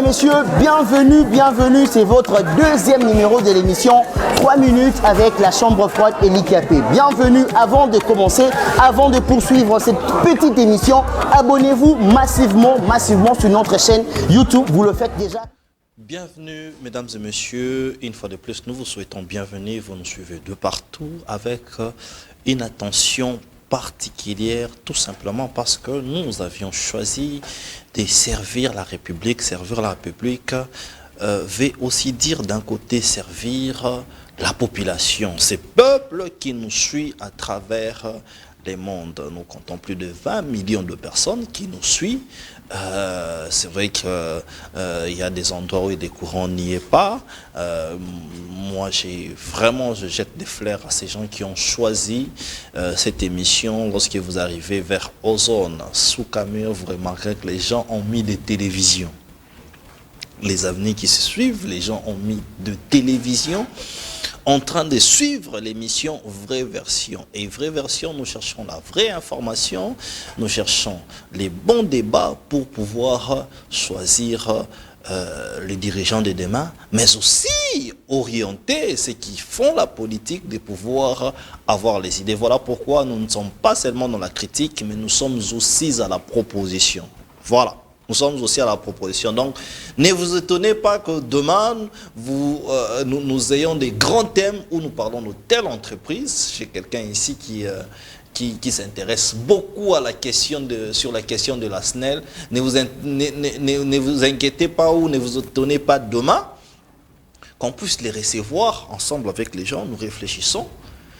Messieurs, bienvenue, c'est votre deuxième numéro de l'émission 3 minutes avec la chambre froide et l'IKP. Bienvenue, avant de commencer, avant de poursuivre cette petite émission, abonnez-vous massivement sur notre chaîne YouTube, vous le faites déjà. Bienvenue mesdames et messieurs, une fois de plus nous vous souhaitons bienvenue, vous nous suivez de partout avec une attention particulière, tout simplement parce que nous avions choisi de servir la République. Servir la République veut aussi dire d'un côté servir la population, ces peuples qui nous suivent à travers les mondes. Nous comptons plus de 20 millions de personnes qui nous suivent. C'est vrai qu'il y a des endroits où des courants n'y est pas. Moi, je jette des fleurs à ces gens qui ont choisi cette émission. Lorsque vous arrivez vers Ozone, sous Camur, vous remarquerez que les gens ont mis des télévisions. Les avenirs qui se suivent, les gens ont mis de télévision en train de suivre l'émission Vraie Version. Et Vraie Version, nous cherchons la vraie information, nous cherchons les bons débats pour pouvoir choisir les dirigeants de demain, mais aussi orienter ceux qui font la politique de pouvoir avoir les idées. Voilà pourquoi nous ne sommes pas seulement dans la critique, mais nous sommes aussi à la proposition. Voilà. Nous sommes aussi à la proposition. Donc, ne vous étonnez pas que demain, nous ayons des grands thèmes où nous parlons de telle entreprise. J'ai quelqu'un ici qui s'intéresse beaucoup à sur la question de la SNEL. Ne vous inquiétez pas ou ne vous étonnez pas demain qu'on puisse les recevoir ensemble avec les gens. Nous réfléchissons.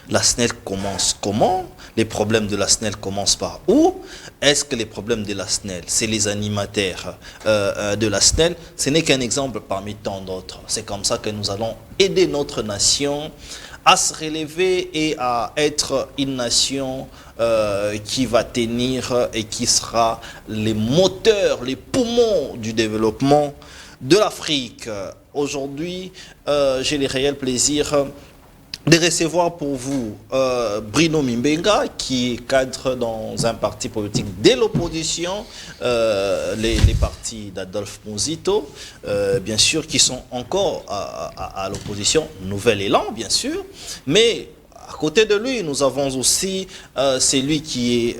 La SNEL commence comment? Les problèmes de la SNEL commencent par où? Est-ce que les problèmes de la SNEL, c'est les animateurs de la SNEL? Ce n'est qu'un exemple parmi tant d'autres. C'est comme ça que nous allons aider notre nation à se relever et à être une nation qui va tenir et qui sera les moteurs, les poumons du développement de l'Afrique. Aujourd'hui, j'ai le réel plaisir de recevoir pour vous Bruno Mimbenga, qui est cadre dans un parti politique de l'opposition, les partis d'Adolphe Muzito, bien sûr, qui sont encore à l'opposition, Nouvel Élan, bien sûr, mais à côté de lui, nous avons aussi celui qui est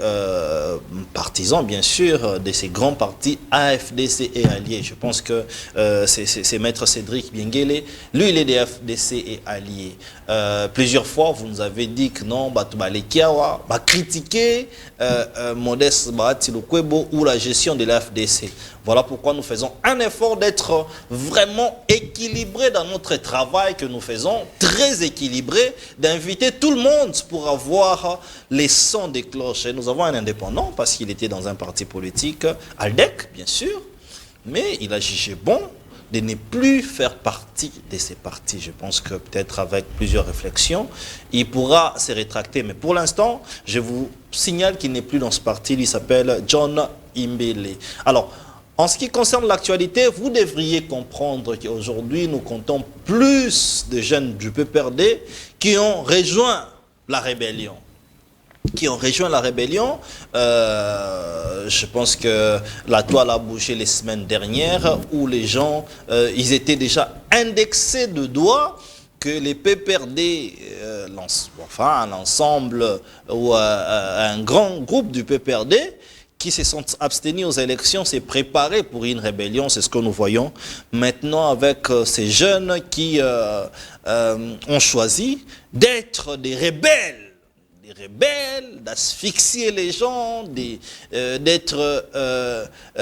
partisan, bien sûr, de ces grands partis AFDC et alliés. Je pense que c'est Maître Cédric Biengele. Lui, il est des AFDC et alliés. Plusieurs fois, vous nous avez dit que non, Batubalekiawa va critiquer Modeste Bahati-Lukwebo ou la gestion de l'AFDC. Voilà pourquoi nous faisons un effort d'être vraiment équilibré dans notre travail que nous faisons, très équilibré, d'inviter tout le monde pour avoir les sons des cloches. Et nous avons un indépendant parce qu'il était dans un parti politique, Aldec, bien sûr, mais il a jugé bon de ne plus faire partie de ces partis. Je pense que peut-être avec plusieurs réflexions, il pourra se rétracter. Mais pour l'instant, je vous signale qu'il n'est plus dans ce parti. Il s'appelle John Imbele. Alors, en ce qui concerne l'actualité, vous devriez comprendre qu'aujourd'hui, nous comptons plus de jeunes du PPRD qui ont rejoint la rébellion. Je pense que la toile a bougé les semaines dernières où les gens, ils étaient déjà indexés de doigts que les PPRD, l'ensemble ou un grand groupe du PPRD qui se sont abstenus aux élections, s'est préparé pour une rébellion, c'est ce que nous voyons maintenant avec ces jeunes qui ont choisi d'être des rebelles, d'asphyxier les gens, d'être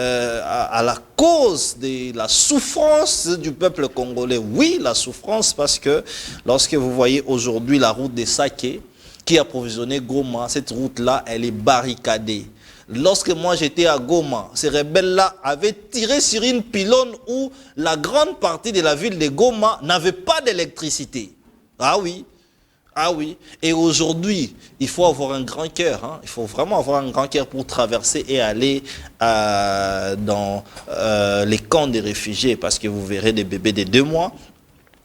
à la cause de la souffrance du peuple congolais. Oui, la souffrance, parce que lorsque vous voyez aujourd'hui la route des Saké qui a approvisionné Goma, cette route-là, elle est barricadée. Lorsque moi j'étais à Goma, ces rebelles-là avaient tiré sur une pylône où la grande partie de la ville de Goma n'avait pas d'électricité. Ah oui. Et aujourd'hui, il faut avoir un grand cœur. Hein. Il faut vraiment avoir un grand cœur pour traverser et aller dans les camps des réfugiés. Parce que vous verrez des bébés de 2 mois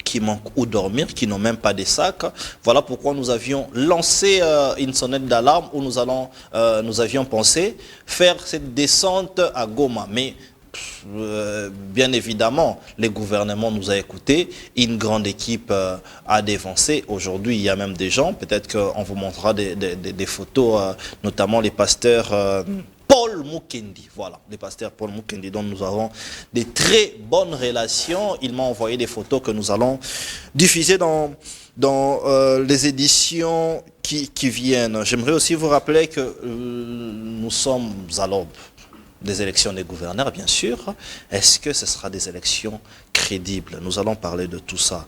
qui manquent où dormir, qui n'ont même pas de sacs. Voilà pourquoi nous avions lancé une sonnette d'alarme où nous avions pensé faire cette descente à Goma. Mais bien évidemment, le gouvernement nous a écoutés, une grande équipe a dévancé. Aujourd'hui, il y a même des gens, peut-être qu'on vous montrera des photos, notamment les pasteurs Paul Mukendi. Voilà, les pasteurs Paul Mukendi, dont nous avons des très bonnes relations. Il m'a envoyé des photos que nous allons diffuser dans les éditions qui viennent. J'aimerais aussi vous rappeler que nous sommes à l'aube des élections des gouverneurs, bien sûr. Est-ce que ce sera des élections crédibles? Nous allons parler de tout ça.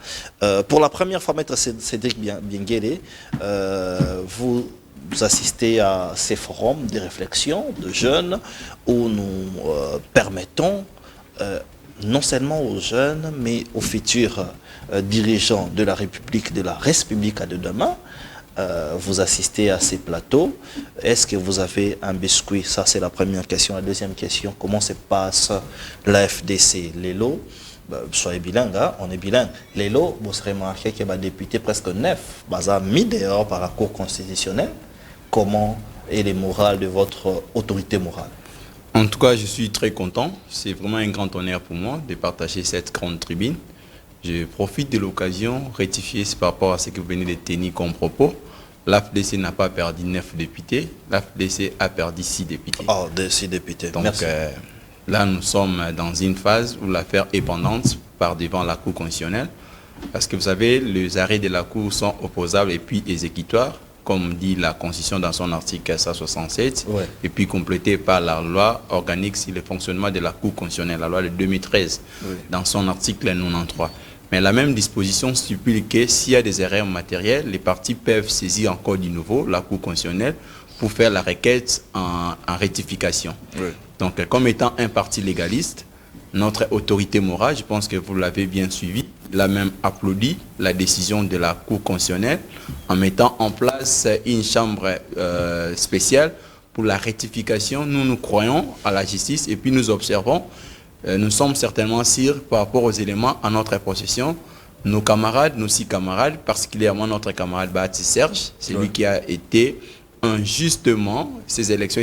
Pour la première fois, Maître Cédric Biengele, vous assistez à ces forums de réflexion de jeunes où nous permettons non seulement aux jeunes, mais aux futurs dirigeants de la République de demain, vous assistez à ces plateaux. Est-ce que vous avez un biscuit? Ça, c'est la première question. La deuxième question, comment se passe la FDC? L'élo, soyez bilingue, hein? On est bilingue. L'élo, vous serez remarqué qu'il y a député presque 9, mis dehors par la Cour constitutionnelle. Comment est le moral de votre autorité morale? En tout cas, je suis très content. C'est vraiment un grand honneur pour moi de partager cette grande tribune. Je profite de l'occasion, rectifier par rapport à ce que vous venez de tenir comme propos. L'AFDC n'a pas perdu 9 députés, l'AFDC a perdu 6 députés. Oh, 6 députés. Donc merci. Là, nous sommes dans une phase où l'affaire est pendante par devant la Cour constitutionnelle. Parce que vous savez, les arrêts de la Cour sont opposables et puis exécutoires, comme dit la Constitution dans son article 167, ouais. Et puis complété par la loi organique sur le fonctionnement de la Cour constitutionnelle, la loi de 2013, ouais. Dans son article 93. Mais la même disposition stipule que s'il y a des erreurs matérielles, les partis peuvent saisir encore du nouveau la Cour constitutionnelle pour faire la requête en rectification. Oui. Donc, comme étant un parti légaliste, notre autorité morale, je pense que vous l'avez bien suivi, l'a même applaudi la décision de la Cour constitutionnelle en mettant en place une chambre spéciale pour la rectification. Nous croyons à la justice et puis nous observons. Nous sommes certainement sûrs par rapport aux éléments en notre possession. Nos camarades, nos 6 camarades, particulièrement notre camarade Bahati Serge, c'est lui qui a été injustement, ces élections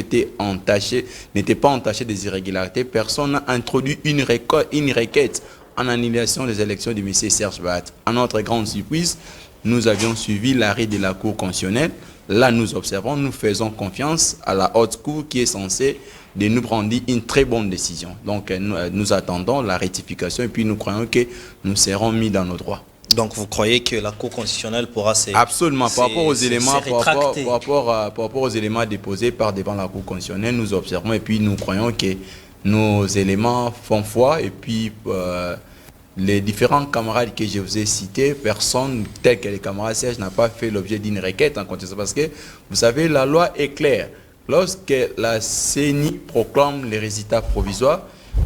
n'étaient pas entachées des irrégularités. Personne n'a introduit une requête en annulation des élections de M. Serge Bahati. À notre grande surprise, nous avions suivi l'arrêt de la Cour constitutionnelle. Là, nous observons, nous faisons confiance à la haute cour qui est censée de nous prendre une très bonne décision. Donc, nous attendons la rectification et puis nous croyons que nous serons mis dans nos droits. Donc, vous croyez que la Cour constitutionnelle pourra absolument, par rapport aux éléments déposés par devant la Cour constitutionnelle, nous observons et puis nous croyons que nos éléments font foi et puis les différents camarades que je vous ai cités, personne tel que les camarades Serge n'a pas fait l'objet d'une requête en contestation. Parce que, vous savez, la loi est claire. Lorsque la CENI proclame les résultats provisoires,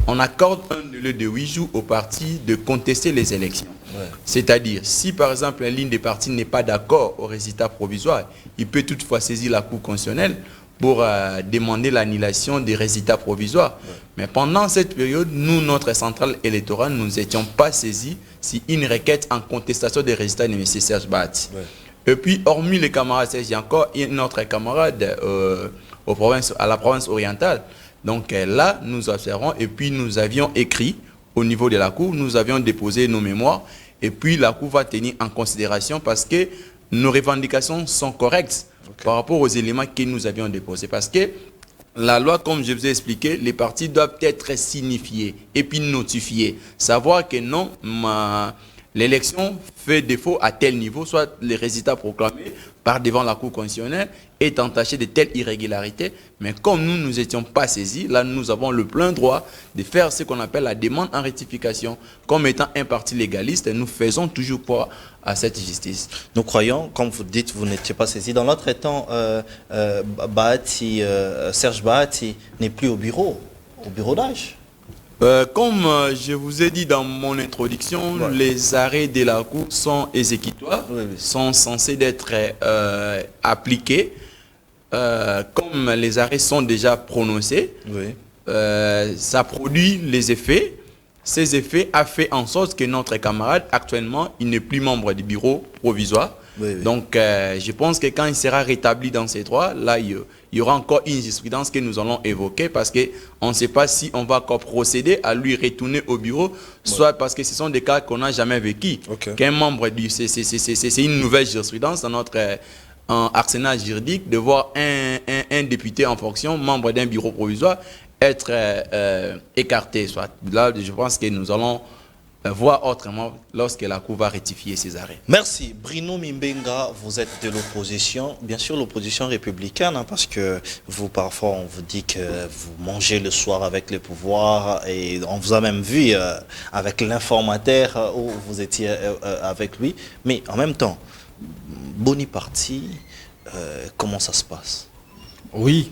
on accorde un délai de 8 jours aux partis de contester les élections. Ouais. C'est-à-dire, si par exemple une ligne des partis n'est pas d'accord au résultat provisoire, il peut toutefois saisir la Cour constitutionnelle pour demander l'annulation des résultats provisoires. Ouais. Mais pendant cette période, nous, notre centrale électorale, nous n'étions pas saisis si une requête en contestation des résultats de M. Serge Bahati. Ouais. Et puis, hormis les camarades Serge, il y a encore un autre camarade à la province orientale. Donc là, nous observons et puis nous avions écrit au niveau de la Cour, nous avions déposé nos mémoires et puis la Cour va tenir en considération parce que nos revendications sont correctes par rapport aux éléments que nous avions déposés. Parce que la loi, comme je vous ai expliqué, les partis doivent être signifiés et puis notifiés. Savoir que non, l'élection fait défaut à tel niveau, soit les résultats proclamés par devant la Cour constitutionnelle est entaché de telles irrégularités. Mais comme nous ne nous étions pas saisis, là nous avons le plein droit de faire ce qu'on appelle la demande en rectification. Comme étant un parti légaliste, nous faisons toujours poids à cette justice. Nous croyons, comme vous dites, vous n'étiez pas saisis. Dans l'autre temps, Serge Bahati n'est plus au bureau d'âge. Comme je vous ai dit dans mon introduction, ouais. Les arrêts de la Cour sont exécutoires, sont censés d'être appliqués. Comme les arrêts sont déjà prononcés, ça produit les effets. Ces effets ont fait en sorte que notre camarade, actuellement, il n'est plus membre du bureau provisoire. Donc, je pense que quand il sera rétabli dans ses droits, là, il y aura encore une jurisprudence que nous allons évoquer parce qu'on ne sait pas si on va encore procéder à lui retourner au bureau, soit parce que ce sont des cas qu'on n'a jamais vécu. Qu'un membre du... C'est une nouvelle jurisprudence dans notre arsenal juridique de voir un député en fonction, membre d'un bureau provisoire, être écarté. Soit. Là, je pense que nous allons voir autrement lorsque la Cour va rectifier ses arrêts. Merci. Bruno Mimbenga, vous êtes de l'opposition, bien sûr l'opposition républicaine, hein, parce que vous, parfois, on vous dit que vous mangez le soir avec le pouvoir, et on vous a même vu avec l'informateur où vous étiez avec lui. Mais en même temps, Boni Parti, comment ça se passe? Oui,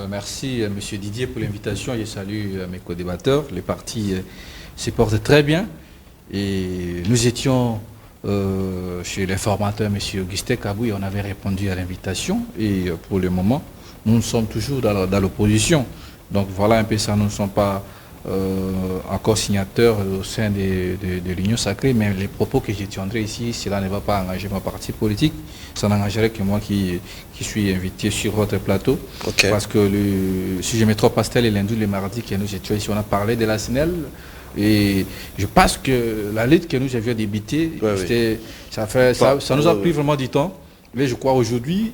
merci M. Didier pour l'invitation. Je salue mes co-débatteurs. Les partis se portent très bien. Et nous étions chez l'informateur M. Augustin Kabou et on avait répondu à l'invitation. Et pour le moment, nous sommes toujours dans l'opposition. Donc voilà un peu ça, nous ne sommes pas encore signataires au sein de l'Union sacrée, mais les propos que je tiendrai ici, cela ne va pas engager mon parti politique, ça n'engagerait que moi qui suis invité sur votre plateau. Parce que si je me trompe pas, c'était le lundi, le mardi que nous étions ici, on a parlé de la SNEL. Et je pense que la lutte que nous avions débutée, ça nous a pris vraiment du temps. Mais je crois aujourd'hui...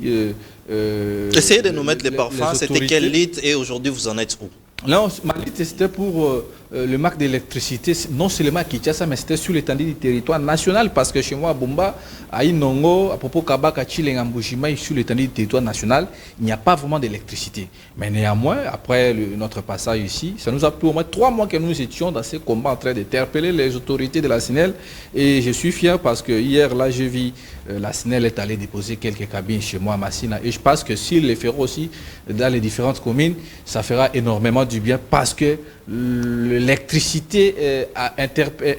Essayez de nous mettre les parfums. C'était quelle lutte et aujourd'hui vous en êtes où? Non, ma lutte c'était pour le manque d'électricité, non seulement à Kinshasa, mais c'était sur l'étendue du territoire national, parce que chez moi à Bomba, à Inongo, à Popo Kabaka, Chileng, Ambujima, sur l'étendue du territoire national, il n'y a pas vraiment d'électricité. Mais néanmoins, après notre passage ici, ça nous a pris au moins 3 mois que nous étions dans ces combats en train d'interpeller les autorités de la SNEL. Et je suis fier parce que hier, là, j'ai vu la SNEL est allée déposer quelques cabines chez moi à Massina. Et je pense que s'ils les feront aussi dans les différentes communes, ça fera énormément du bien parce que l'électricité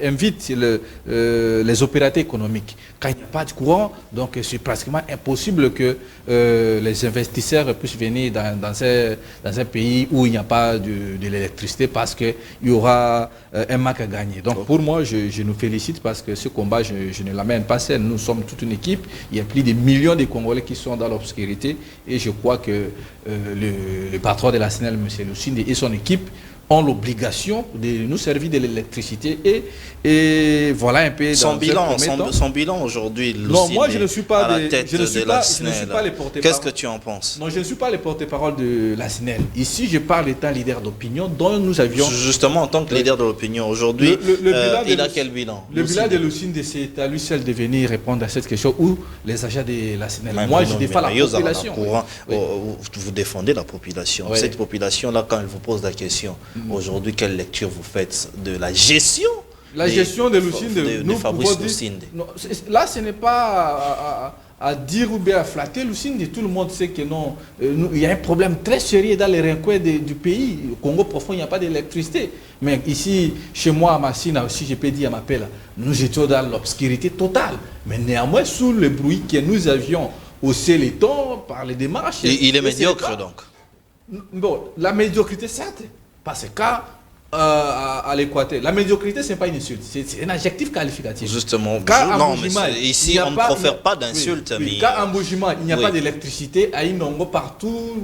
invite les opérateurs économiques. Quand il n'y a pas de courant, donc c'est pratiquement impossible que les investisseurs puissent venir dans un pays où il n'y a pas de l'électricité parce qu'il y aura un manque à gagner. Donc pour moi, je nous félicite parce que ce combat, je ne l'amène pas seul. Nous sommes toute une équipe. Il y a plus de millions de Congolais qui sont dans l'obscurité et je crois que le patron de la SNEL, M. Lucinde, et son équipe ont l'obligation de nous servir de l'électricité et voilà un peu son bilan aujourd'hui. Non, moi je ne suis pas à la tête de la SNEL. Qu'est-ce que tu en penses? Non, je ne suis pas le porte-parole de la SNEL. Ici, je parle étant leader d'opinion dont nous avions... Justement, en tant que leader de l'opinion, aujourd'hui, il a quel bilan? Le bilan de Lucinde, c'est à lui seul de venir répondre à cette question ou les agents de la SNEL. Moi, je défends la population. Vous défendez la population. Cette population-là, quand elle vous pose la question, aujourd'hui, quelle lecture vous faites de la gestion? La gestion de Lucinde, de Fabrice Lucinde. Là, ce n'est pas à dire ou bien à flatter Lucinde. Tout le monde sait que non. Il y a un problème très sérieux dans les recoins du pays. Au Congo profond, il n'y a pas d'électricité. Mais ici, chez moi, à Massina, aussi, je peux dire à ma pelle, nous étions dans l'obscurité totale. Mais néanmoins, sous le bruit que nous avions haussé les tons par les démarches... Il est médiocre, donc? Bon, la médiocrité, certes. Parce qu'à l'Équateur, la médiocrité, ce n'est pas une insulte, c'est un adjectif qualificatif. Justement, non, mais ici, on ne profère pas d'insultes. Quand en Bougima, il n'y a pas d'électricité, à Inongo, partout,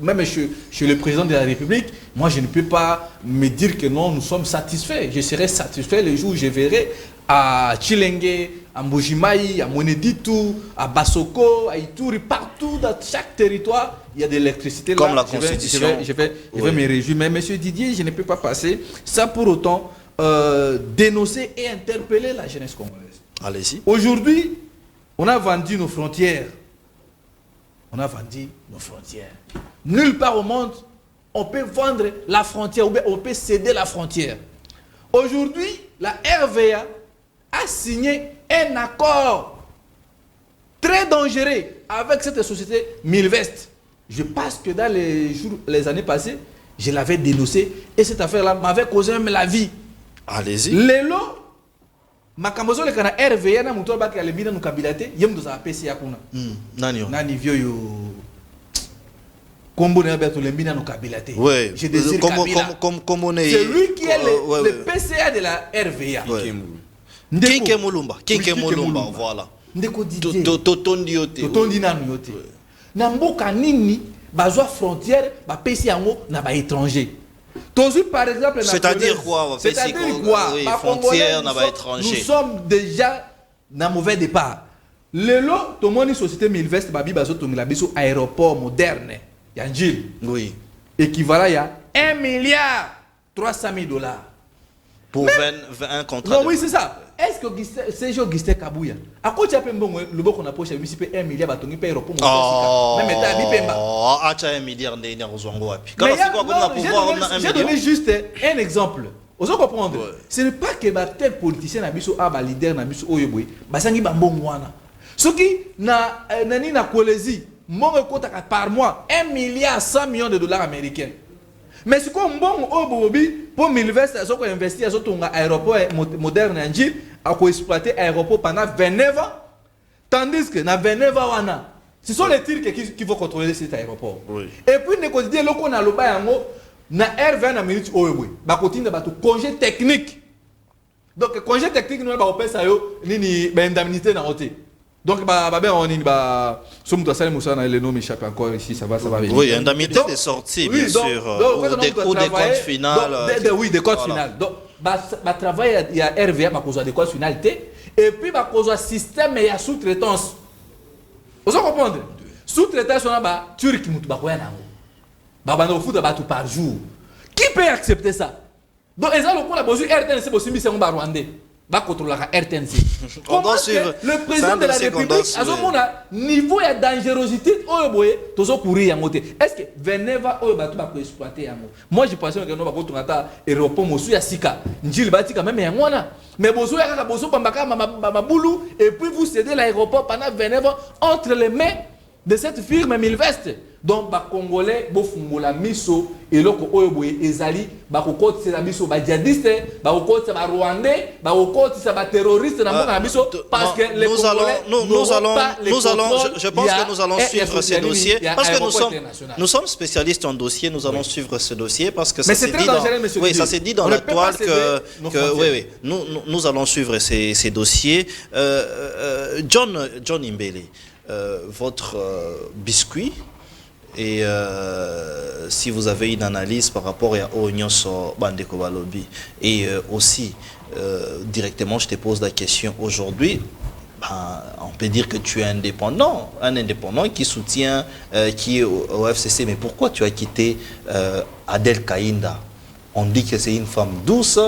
même chez le président de la République, moi, je ne peux pas me dire que non, nous sommes satisfaits. Je serai satisfait le jour où je verrai à Chilenge, à Mbujimaï, à Moneditu, à Basoko, à Ituri, partout dans chaque territoire, il y a de l'électricité. Comme la Constitution. Je vais me réjouir. Mais M. Didier, je ne peux pas passer ça pour autant dénoncer et interpeller la jeunesse congolaise. Allez-y. Aujourd'hui, on a vendu nos frontières. On a vendu nos frontières. Nulle part au monde, on peut vendre la frontière ou bien on peut céder la frontière. Aujourd'hui, la RVA a signé un accord très dangereux avec cette société Milvest. Je pense que dans les années passées, je l'avais dénoncé et cette affaire-là m'avait causé même la vie. Allez-y. Lelo, makambozo le kana RVA na muto ba kale bina nukabilate yem do za pesi yakuna. Nani vio yo Kombo ne beto le bina nukabilate. Oui. Je désire Kabila. Comme on est. C'est lui qui est le PCA de la RVA. Kinke Mulumba, voilà. Ndeko Didier. Totondi yote. Totondi nanu yote. Na mboka nini bazoa frontière ba pesi yango na ba étranger. Tozu par exemple c'est-à-dire quoi? C'est-à-dire quoi? Oui, Ba frontière Congolais, na ba étranger. nous sommes déjà na mauvais départ. Lelo to moni société Milvest babi bazo tongela biso aéroport moderne ya Njil. Oui. Équivalent ya 1 milliard 300 000 dollars. Pour 21 contrats. Non, oui, c'est ça. Est-ce que c'est Augustin Kabouya à quoi tu as le bon qu'on a poché 1 milliard batongi pa aéroport moderne. Même état bipemba. Ah, tu as 1 milliard de Nyarozwango wapi. J'ai donné juste un exemple. Vous comprendre? Ce n'est pas que tel politicien na biso a leader na biso oyoboy basangi bambongo wana. Ce qui na nani na Kolezi mon compte par mois 1 milliard 100 millions de dollars américains. Mais si on bon obobi pour Milvest so ko investir so tonga aéroport moderne Njil a ko exploiter aéroport pendant 29 ans tandis que na 29 ans wana ce sont les Turcs qui vont contrôler cet aéroport. Oui. Et puis ne quotidien loko na loba yango na R20 na minute oyoboy ba kotinda ba to congé technique. Donc congé technique nous ba opesa yo nini ba indemnité na hotel. Donc, on le nom m'échappe encore ici, ça va venir. Oui, indemnité des sorties, bien sûr. Ou des comptes finales. Oui, des comptes finales. Donc, travail, il y a RVA, des comptes finalités. Et puis, il y a un système, il y a sous-traitance. Vous comprenez? Sous-traitance, on a Turc qui m'a par jour. Qui peut accepter ça? Donc, ils ont besoin de RTNC, c'est possible, c'est un Rwandais. Va contrôler la RTNC. Le président de la République a un niveau de dangerosité. Est-ce que Veneva va exploiter? Moi, je pense que nous allons avoir un aéroport à Sika. Njil Batika même mais et puis vous cédez l'aéroport pendant Veneva entre les mains de cette firme Milvest. Donc, les Congolais, ils la miso et le ezali, c'est la miso, les djihadistes, les Rwandais, les terroristes, parce que les Congolais je pense que nous allons suivre ces dossiers parce que nous sommes spécialistes en dossier, nous allons suivre ce dossier parce que ça s'est dit dans la toile que nous allons suivre ces dossiers. John Imbele, votre biscuit. Et si vous avez une analyse par rapport à Oignon sur Bandeko Balobi et aussi directement je te pose la question aujourd'hui, on peut dire que tu es indépendant, un indépendant qui soutient qui est au FCC, mais pourquoi tu as quitté Adel Kainda? On dit que c'est une femme douce,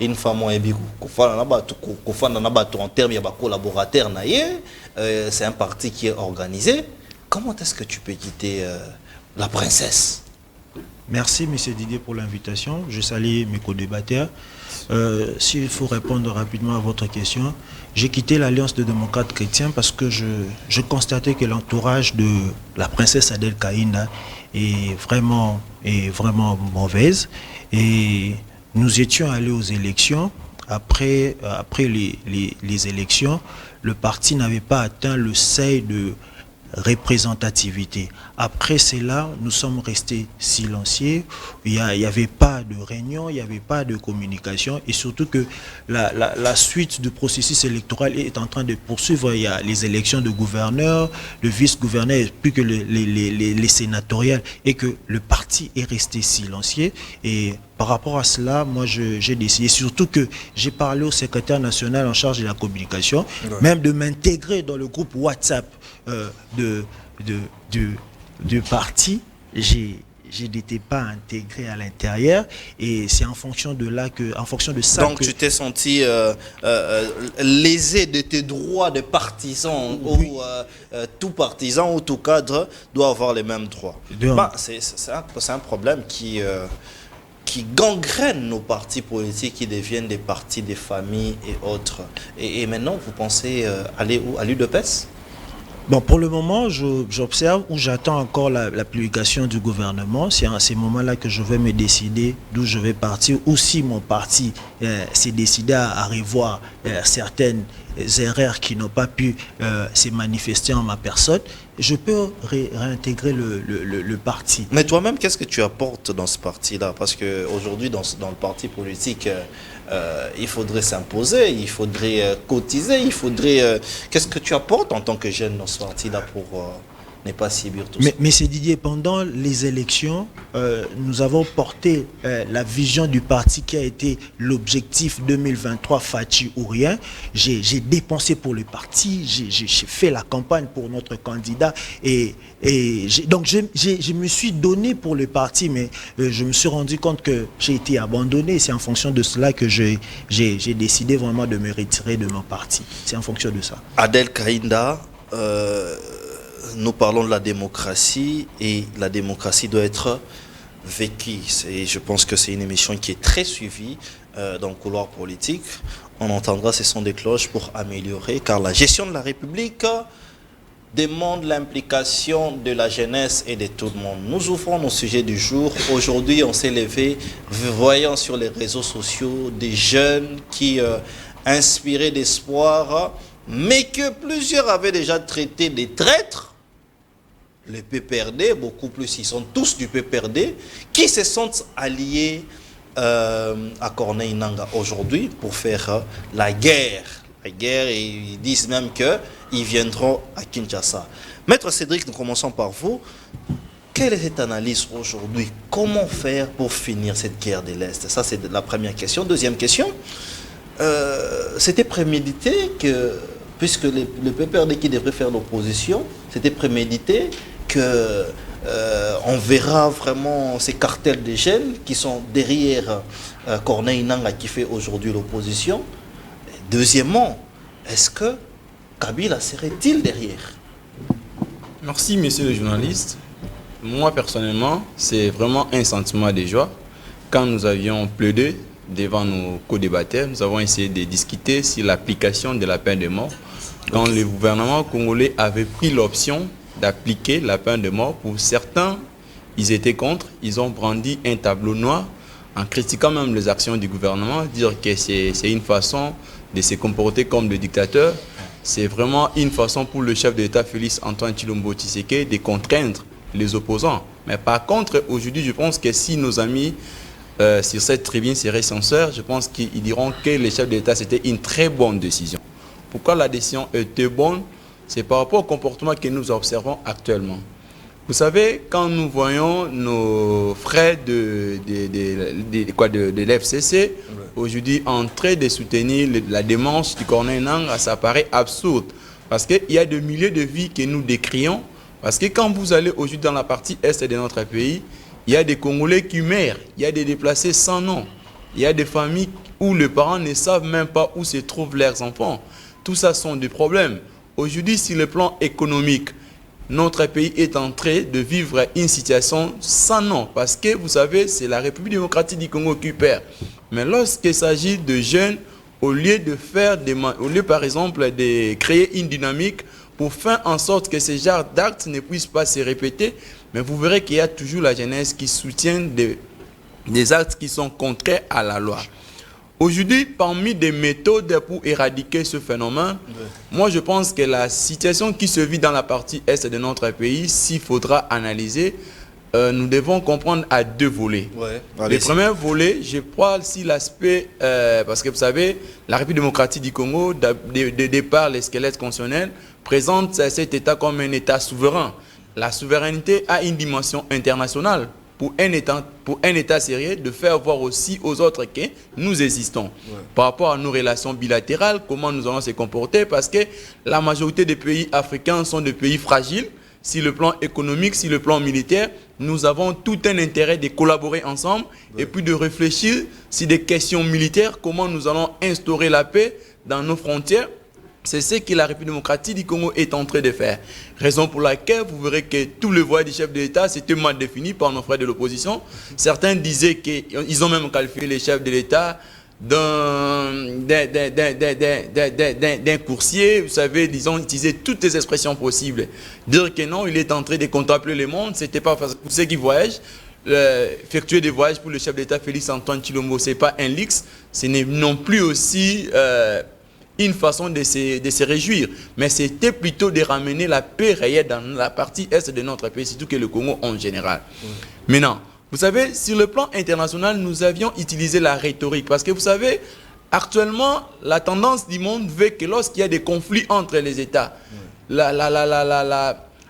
une femme en termes de collaborateurs, c'est un parti qui est organisé. Comment est-ce que tu peux quitter la princesse? Merci, M. Didier, pour l'invitation. Je salue mes co-débatteurs. S'il faut répondre rapidement à votre question, j'ai quitté l'Alliance de démocrates chrétiens parce que je constatais que l'entourage de la princesse Adel Kainda est vraiment mauvaise. Et nous étions allés aux élections. Après les élections, le parti n'avait pas atteint le seuil de représentativité. Après cela, nous sommes restés silencieux. Il n'y avait pas de réunion, il n'y avait pas de communication et surtout que la suite du processus électoral est en train de poursuivre. Il y a les élections de gouverneurs, de vice-gouverneurs, plus que les sénatoriales et que le parti est resté silencieux. Et par rapport à cela, moi j'ai décidé, surtout que j'ai parlé au secrétaire national en charge de la communication, même de m'intégrer dans le groupe WhatsApp du parti. Je n'étais pas intégré à l'intérieur et c'est en fonction de ça. Donc tu t'es senti lésé de tes droits de partisan. Oui. Ou tout partisan ou tout cadre doit avoir les mêmes droits. C'est un problème qui gangrène nos partis politiques, qui deviennent des partis des familles et autres. Et maintenant, vous pensez aller où? À l'UDPS? Bon, pour le moment, j'observe ou j'attends encore la publication du gouvernement. C'est à ces moments-là que je vais me décider d'où je vais partir. Ou si mon parti s'est décidé à revoir certaines erreurs qui n'ont pas pu se manifester en ma personne, je peux réintégrer le parti. Mais toi-même, qu'est-ce que tu apportes dans ce parti-là? Parce qu'aujourd'hui, dans le parti politique, il faudrait s'imposer, il faudrait cotiser, il faudrait... Qu'est-ce que tu apportes en tant que jeune dans ce parti-là pour n'est pas subir tout ça. Mais c'est Didier, pendant les élections, nous avons porté la vision du parti qui a été l'objectif 2023, Fachi ou rien. J'ai dépensé pour le parti, j'ai fait la campagne pour notre candidat donc je me suis donné pour le parti, mais je me suis rendu compte que j'ai été abandonné. C'est en fonction de cela que j'ai décidé vraiment de me retirer de mon parti. C'est en fonction de ça. Adel Kainda, nous parlons de la démocratie et la démocratie doit être vécue. Et je pense que c'est une émission qui est très suivie dans le couloir politique. On entendra ce son des cloches pour améliorer, car la gestion de la République demande l'implication de la jeunesse et de tout le monde. Nous ouvrons nos sujets du jour. Aujourd'hui, on s'est levé, voyant sur les réseaux sociaux des jeunes qui inspiraient d'espoir, mais que plusieurs avaient déjà traité des traîtres. Le PPRD, beaucoup plus, ils sont tous du PPRD, qui se sont alliés à Corneille Nangaa aujourd'hui pour faire la guerre. La guerre, et ils disent même qu'ils viendront à Kinshasa. Maître Cédric, nous commençons par vous. Quelle est cette analyse aujourd'hui? Comment faire pour finir cette guerre de l'Est? Ça, c'est la première question. Deuxième question, c'était prémédité que, puisque le PPRD qui devrait faire l'opposition, c'était prémédité que on verra vraiment ces cartels de jeunes qui sont derrière Corneille Nangaa qui fait aujourd'hui l'opposition. Deuxièmement, est-ce que Kabila serait-il derrière? Merci, monsieur le journaliste. Moi, personnellement, c'est vraiment un sentiment de joie. Quand nous avions plaidé devant nos co-débatteurs, nous avons essayé de discuter sur l'application de la peine de mort. Quand le gouvernement congolais avait pris l'option d'appliquer la peine de mort, pour certains, ils étaient contre. Ils ont brandi un tableau noir en critiquant même les actions du gouvernement, dire que c'est une façon de se comporter comme le dictateur. C'est vraiment une façon pour le chef de l'État, Félix Antoine Tshilombo Tshisekedi, de contraindre les opposants. Mais par contre, aujourd'hui, je pense que si nos amis sur cette tribune seraient sincères, je pense qu'ils diront que le chef de l'État, c'était une très bonne décision. Pourquoi la décision était bonne? C'est par rapport au comportement que nous observons actuellement. Vous savez, quand nous voyons nos frères de l'FCC aujourd'hui en train de soutenir la démarche du Corneille Nangaa, ça paraît absurde. Parce qu'il y a des milliers de vies que nous décrions. Parce que quand vous allez aujourd'hui dans la partie est de notre pays, il y a des Congolais qui meurent, il y a des déplacés sans nom, il y a des familles où les parents ne savent même pas où se trouvent leurs enfants. Tout ça sont des problèmes. Aujourd'hui, sur le plan économique, notre pays est en train de vivre une situation sans nom. Parce que, vous savez, c'est la République démocratique du Congo qui perd. Mais lorsqu'il s'agit de jeunes, au lieu par exemple, de créer une dynamique pour faire en sorte que ce genre d'actes ne puissent pas se répéter, mais vous verrez qu'il y a toujours la jeunesse qui soutient des actes qui sont contraires à la loi. Aujourd'hui, parmi des méthodes pour éradiquer ce phénomène, moi je pense que la situation qui se vit dans la partie est de notre pays, s'il faudra analyser, nous devons comprendre à deux volets. Le premier volet, je crois, si l'aspect, parce que vous savez, la République démocratique du Congo, de départ, les squelettes constitutionnels, présente cet État comme un État souverain. La souveraineté a une dimension internationale. Pour un État sérieux, de faire voir aussi aux autres que nous existons. Par rapport à nos relations bilatérales, comment nous allons se comporter, parce que la majorité des pays africains sont des pays fragiles. Sur le plan économique, sur le plan militaire, nous avons tout un intérêt de collaborer ensemble et puis de réfléchir sur des questions militaires, comment nous allons instaurer la paix dans nos frontières. C'est ce que la République démocratique du Congo est en train de faire. Raison pour laquelle vous verrez que tout le voyage du chef de l'État, c'était mal défini par nos frères de l'opposition. Certains disaient qu'ils ont même qualifié les chefs de l'État d'un coursier. Vous savez, ils ont utilisé toutes les expressions possibles. Dire que non, il est en train de contempler le monde, c'était pas pour ceux qui voyagent. Effectuer des voyages pour le chef de l'État, Félix Antoine Tshilombo, ce n'est pas un luxe. Ce n'est non plus aussi une façon de se réjouir, mais c'était plutôt de ramener la paix réelle dans la partie est de notre pays, surtout que le Congo en général. Maintenant, vous savez, sur le plan international, nous avions utilisé la rhétorique, parce que vous savez, actuellement, la tendance du monde veut que lorsqu'il y a des conflits entre les États,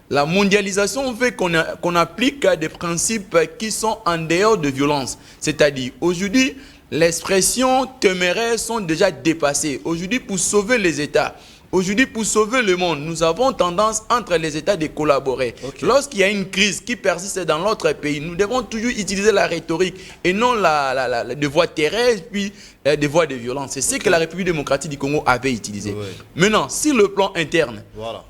la mondialisation fait qu'on applique des principes qui sont en dehors de violence. C'est-à-dire, aujourd'hui, l'expression téméraire sont déjà dépassées. Aujourd'hui, pour sauver les États, aujourd'hui, pour sauver le monde, nous avons tendance entre les États de collaborer. Lorsqu'il y a une crise qui persiste dans notre pays, nous devons toujours utiliser la rhétorique et non des voies terrestres, puis des voies de violence. C'est ce que la République démocratique du Congo avait utilisé. Maintenant, sur le plan interne,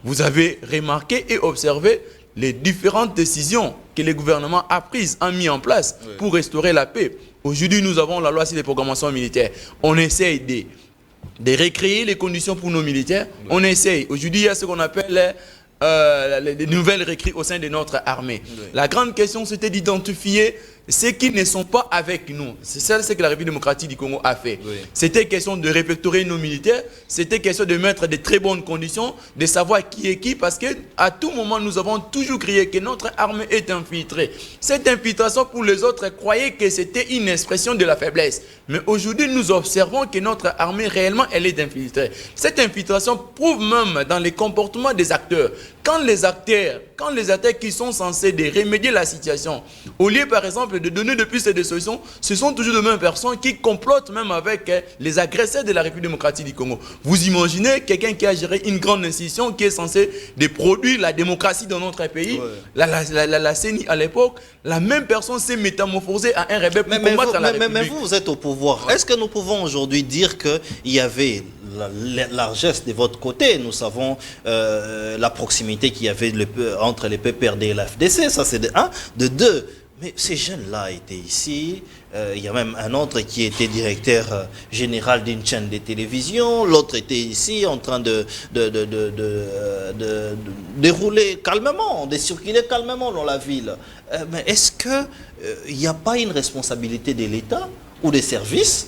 vous avez remarqué et observé les différentes décisions que le gouvernement a prises, a mis en place pour restaurer la paix. Aujourd'hui, nous avons la loi sur les programmations militaires. On essaye de recréer les conditions pour nos militaires. On essaye. Aujourd'hui, il y a ce qu'on appelle les nouvelles recrues au sein de notre armée. La grande question, c'était d'identifier ceux qui ne sont pas avec nous. C'est ça ce que la République démocratique du Congo a fait. C'était question de répertorier nos militaires, c'était question de mettre de très bonnes conditions, de savoir qui est qui, parce qu'à tout moment, nous avons toujours crié que notre armée est infiltrée. Cette infiltration, pour les autres, croyaient que c'était une expression de la faiblesse. Mais aujourd'hui, nous observons que notre armée, réellement, elle est infiltrée. Cette infiltration prouve même dans les comportements des acteurs. Quand les acteurs qui sont censés de remédier la situation, au lieu, par exemple, de donner de plus des solutions, ce sont toujours les mêmes personnes qui complotent même avec les agresseurs de la République démocratique du Congo. Vous imaginez quelqu'un qui a géré une grande institution qui est censée de produire la démocratie dans notre pays, la CENI à l'époque, la même personne s'est métamorphosée à un rebelle pour combattre la République. Mais vous êtes au pouvoir. Est-ce que nous pouvons aujourd'hui dire qu'il y avait la largesse de votre côté? Nous savons la proximité qu'il y avait entre les PPRD et la FDC, ça c'est de un. De deux, mais ces jeunes-là étaient ici. Il y a même un autre qui était directeur général d'une chaîne de télévision. L'autre était ici en train de rouler calmement, de circuler calmement dans la ville. Mais est-ce qu'il n'y a pas une responsabilité de l'État ou des services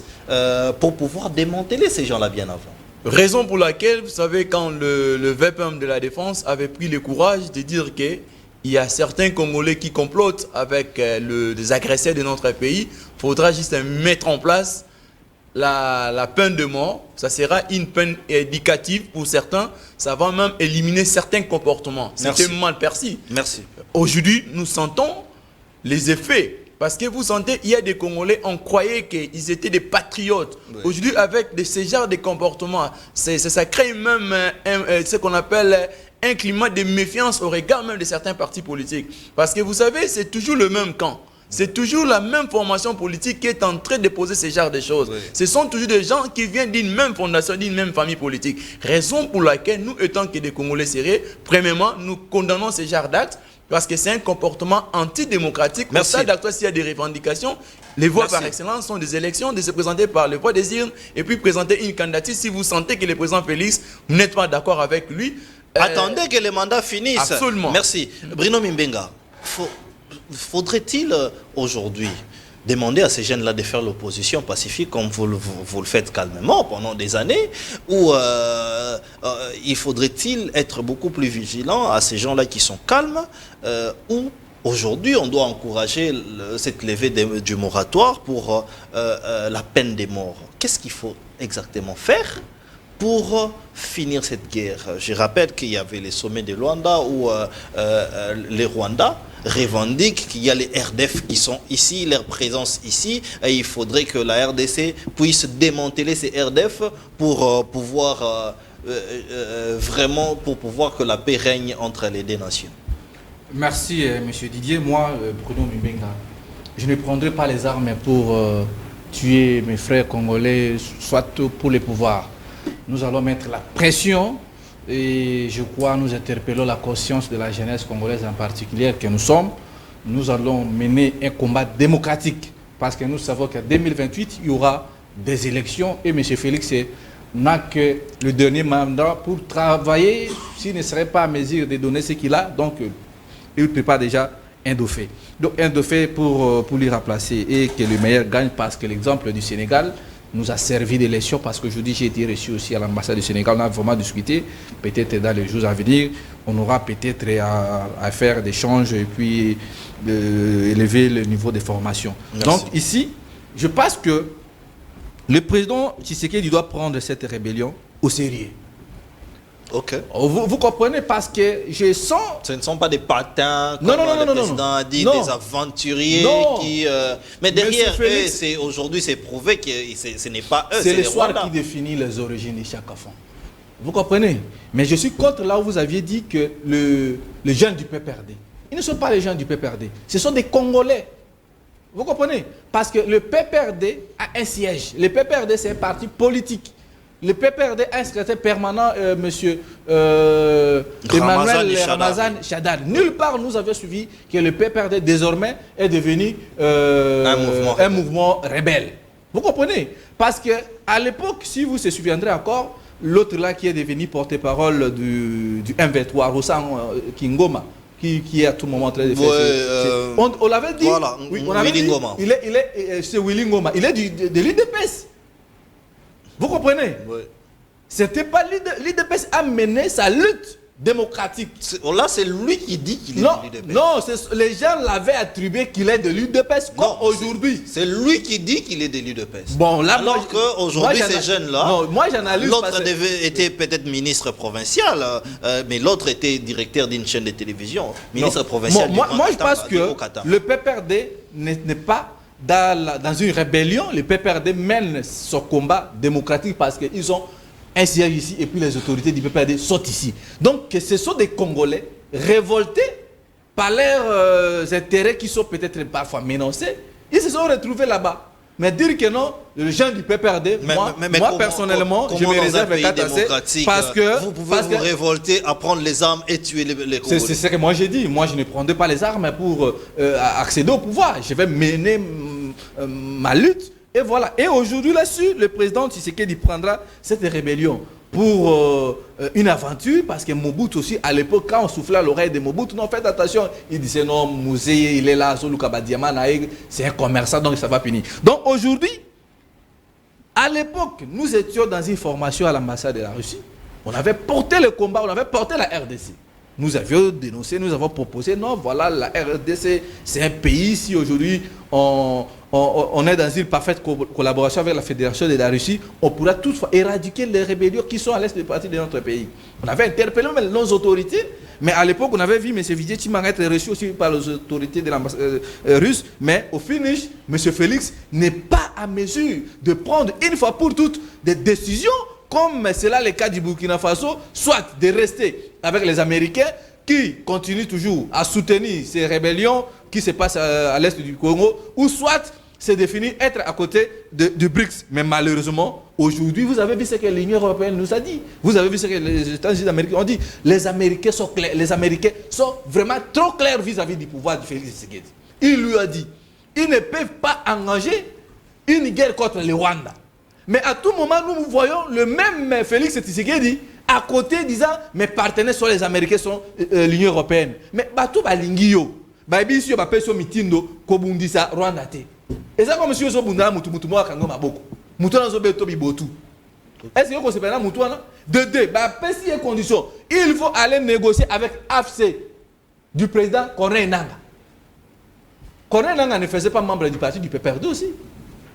pour pouvoir démanteler ces gens-là bien avant? Raison pour laquelle, vous savez, quand le VPM de la Défense avait pris le courage de dire que il y a certains Congolais qui complotent avec les agresseurs de notre pays, il faudra juste mettre en place la peine de mort. Ça sera une peine éducative pour certains. Ça va même éliminer certains comportements. C'était mal perçu. Merci. Aujourd'hui, nous sentons les effets. Parce que vous sentez, il y a des Congolais, on croyait qu'ils étaient des patriotes. Aujourd'hui, avec ce genre de comportement, ça crée même ce qu'on appelle un climat de méfiance au regard même de certains partis politiques. Parce que vous savez, c'est toujours le même camp. C'est toujours la même formation politique qui est en train de poser ce genre de choses. Ce sont toujours des gens qui viennent d'une même fondation, d'une même famille politique. Raison pour laquelle nous, étant que des Congolais sérieux, premièrement, nous condamnons ce genre d'actes. Parce que c'est un comportement antidémocratique. Merci. Au stade actuel, s'il y a des revendications, les voies par excellence sont des élections, de se présenter par les voies des urnes et puis présenter une candidature. Si vous sentez que le président Félix, vous n'êtes pas d'accord avec lui, attendez que le mandat finisse. Absolument. Merci. Bruno Mimbenga, faudrait-il aujourd'hui demander à ces jeunes-là de faire l'opposition pacifique comme vous le faites calmement pendant des années, ou il faudrait-il être beaucoup plus vigilant à ces gens-là qui sont calmes, ou aujourd'hui on doit encourager cette levée du moratoire pour la peine des morts? Qu'est-ce qu'il faut exactement faire pour finir cette guerre? Je rappelle qu'il y avait les sommets de Luanda où les Rwandais revendiquent qu'il y a les RDF qui sont ici, leur présence ici, et il faudrait que la RDC puisse démanteler ces RDF pour pouvoir vraiment que la paix règne entre les deux nations. Merci, monsieur Didier. Moi, Bruno Mimbenga, je ne prendrai pas les armes pour tuer mes frères congolais, soit pour le pouvoir. Nous allons mettre la pression et je crois nous interpellons la conscience de la jeunesse congolaise en particulier que nous sommes. Nous allons mener un combat démocratique parce que nous savons qu'en 2028, il y aura des élections et M. Félix n'a que le dernier mandat pour travailler. S'il ne serait pas à mesure de donner ce qu'il a, donc il prépare déjà un dauphin. Donc un dauphin pour lui remplacer et que le meilleur gagne parce que l'exemple du Sénégal nous a servi d'élection parce qu'aujourd'hui j'ai été reçu aussi à l'ambassade du Sénégal. On a vraiment discuté. Peut-être dans les jours à venir, on aura peut-être à faire des changes et puis élever le niveau de formation. Merci. Donc ici, je pense que le président Tshisekedi doit prendre cette rébellion au sérieux. Ok. Vous comprenez, parce que je sens... Ce ne sont pas des patins, comme Non, le président a dit, non. des aventuriers Non. qui... Mais derrière Félix, eux, aujourd'hui, c'est prouvé que ce n'est pas eux, c'est les l'histoire Rwandais. qui définit les origines de chaque enfant. Vous comprenez? Mais je suis contre là où vous aviez dit que les jeunes du PPRD, ils ne sont pas les jeunes du PPRD, ce sont des Congolais. Vous comprenez? Parce que le PPRD a un siège. Le PPRD, c'est un parti politique. Le PPRD a un secrétaire permanent, monsieur Emmanuel Ramazan Shadad. Nulle part nous avions suivi que le PPRD désormais est devenu un mouvement rebelle. Vous comprenez? Parce que à l'époque, si vous se souviendrez encore, l'autre là qui est devenu porte-parole du M23, Roussan Kingoma, qui est à tout moment très on l'avait dit. Voilà, oui, on avait dit, c'est Willy Ngoma. Il est de l'UDPS. Vous comprenez? Oui. C'était pas l'UDPS a mené sa lutte démocratique. Là, c'est lui qui dit qu'il est non, de l'UDPS. Non, les gens l'avaient attribué qu'il est de l'UDPS comme aujourd'hui. C'est lui qui dit qu'il est de l'UDPS. Bon, là, alors qu'aujourd'hui, ces jeunes-là, l'autre était peut-être ministre provincial, mais l'autre était directeur d'une chaîne de télévision, ministre provincial. Moi, je pense que le PPRD n'est pas dans une rébellion. Le PPRD mène son combat démocratique parce qu'ils sont un siège ici et puis les autorités du PPRD sont ici. Donc ce sont des Congolais révoltés par leurs intérêts qui sont peut-être parfois menacés. Ils se sont retrouvés là-bas. Mais dire que non, les gens du PPRD, moi personnellement, je me réserve un cas parce que vous pouvez vous révolter à prendre les armes et tuer les Congolais. C'est ce que moi j'ai dit. Moi je ne prendrai pas les armes pour accéder au pouvoir. Je vais mener ma lutte. Et voilà. Et aujourd'hui là-dessus, le président Tshisekedi prendra cette rébellion pour une aventure, parce que Mobutu aussi, à l'époque, quand on soufflait à l'oreille de Mobutu, non, faites attention, il disait non, Mouzé, il est là, c'est un commerçant, donc ça va finir. Donc aujourd'hui, à l'époque, nous étions dans une formation à l'ambassade de la Russie, on avait porté le combat, on avait porté la RDC. Nous avions dénoncé, nous avons proposé, non, voilà, la RDC, c'est un pays, si aujourd'hui on est dans une parfaite collaboration avec la Fédération de la Russie, on pourra toutefois éradiquer les rébellions qui sont à l'est de partie de notre pays. On avait interpellé nos autorités, mais à l'époque, on avait vu M. Vijay Tchimanga être reçu aussi par les autorités de l'ambassade russe, mais au finish, M. Félix n'est pas à mesure de prendre une fois pour toutes des décisions, comme c'est là le cas du Burkina Faso, soit de rester avec les Américains qui continuent toujours à soutenir ces rébellions qui se passent à l'est du Congo, ou soit c'est défini être à côté du BRICS. Mais malheureusement, aujourd'hui, vous avez vu ce que l'Union européenne nous a dit. Vous avez vu ce que les États-Unis d'Amérique ont dit. Les Américains sont clairs. Les Américains sont vraiment trop clairs vis-à-vis du pouvoir de Félix Tshisekedi. Il lui a dit, ils ne peuvent pas engager une guerre contre le Rwanda. Mais à tout moment, nous voyons le même Félix Tshisekedi à côté disant, mes partenaires sont les Américains, sont l'Union européenne. Mais tout va l'ingio. Ici, on va faire mitindo, kobundisa, Rwanda te. Et ça, comme si on a mutu moi kango maboko. Mutu na zo beto bibotu. Est-ce que c'est pas mutu na? De deux, si une condition, il faut aller négocier avec AFC du président Corneille Nangaa. Corneille Nangaa ne faisait pas membre du parti du PPRD aussi.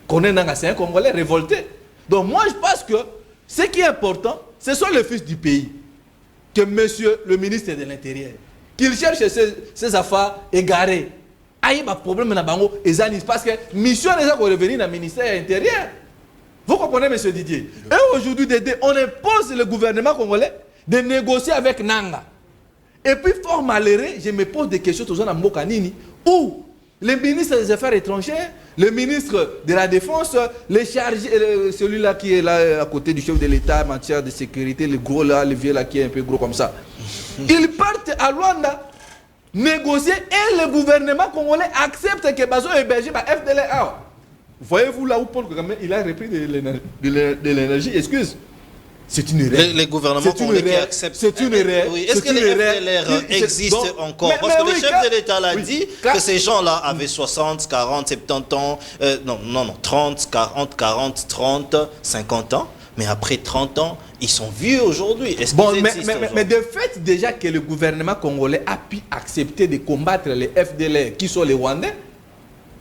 Corneille Nangaa, c'est un Congolais révolté. Donc moi, je pense que ce qui est important, ce sont les fils du pays. Que monsieur le ministre de l'Intérieur, qu'il cherche ses affaires égarées. Il y a un problème dans Bango et Zanis parce que mission déjà qu'on revenir dans le ministère intérieur. Vous comprenez, monsieur Didier? Et aujourd'hui, on impose le gouvernement congolais de négocier avec Nangaa. Et puis, fort malheureux, je me pose des questions toujours dans Mokanini où le ministre des Affaires étrangères, le ministre de la Défense, le chargé, celui-là qui est là à côté du chef de l'État en matière de sécurité, le gros là, le vieux là qui est un peu gros comme ça. Ils partent à Luanda négocier et le gouvernement congolais accepte que Bazo est hébergé par FDLR. Voyez-vous là où Paul Kagame il a repris de l'énergie, excuse. C'est une erreur. Les gouvernements congolais qui acceptent. C'est une erreur. Oui. Est-ce que les FDLR existent encore? Parce que le chef de l'État l'a dit que ces gens-là avaient 60, 40, 70 ans. Non, 30, 40, 30, 50 ans. Mais après 30 ans, ils sont vieux aujourd'hui. Mais de fait, déjà que le gouvernement congolais a pu accepter de combattre les FDLR qui sont les Rwandais,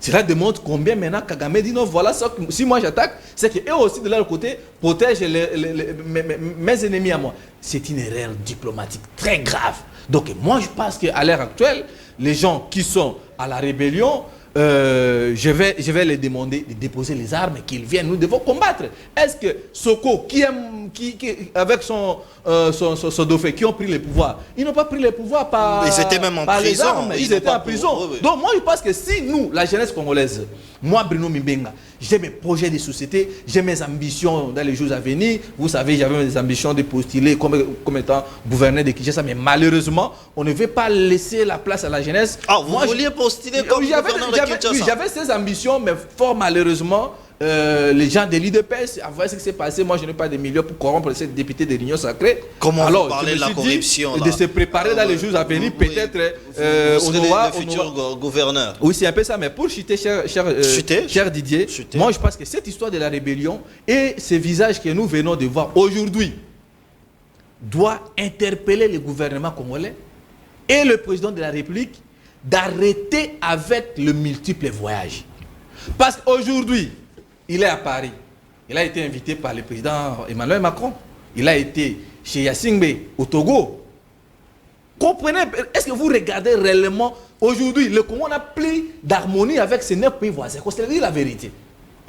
Cela démontre combien maintenant Kagame dit non, voilà, si moi j'attaque, c'est qu'eux aussi de leur côté protègent mes ennemis à moi. C'est une erreur diplomatique très grave. Donc moi je pense qu'à l'heure actuelle, les gens qui sont à la rébellion, je vais les demander de déposer les armes et qu'ils viennent, nous devons combattre. Est-ce que Soko, avec son dauphin, qui ont pris le pouvoir, ils n'ont pas pris le pouvoir par ils étaient même en par prison. les armes, ils étaient en prison. Oui. Donc moi je pense que si nous, la jeunesse congolaise, moi Bruno Mbenga, j'ai mes projets de société, j'ai mes ambitions dans les jours à venir. Vous savez, j'avais mes ambitions de postuler comme étant gouverneur de Kinshasa, mais malheureusement, on ne veut pas laisser la place à la jeunesse. Ah, vous vouliez postuler comme gouverneur de Kinshasa? Oui, j'avais ces ambitions, mais fort malheureusement, les gens de l'IDPS, avant ce qui s'est passé, moi je n'ai pas de millions pour corrompre ces députés de l'Union sacrée. Comment alors, vous parlez de la corruption de se préparer dans les jours à venir, peut-être vous serez le futur gouverneur. Oui, c'est un peu ça, mais pour chuter, cher Didier, moi je pense que cette histoire de la rébellion et ces visages que nous venons de voir aujourd'hui doit interpeller le gouvernement congolais et le président de la République d'arrêter avec le multiple voyage. Parce qu'aujourd'hui, il est à Paris. Il a été invité par le président Emmanuel Macron. Il a été chez Yassingbe au Togo. Comprenez, est-ce que vous regardez réellement aujourd'hui, le Congo n'a plus d'harmonie avec ses 9 pays voisins? C'est la vérité.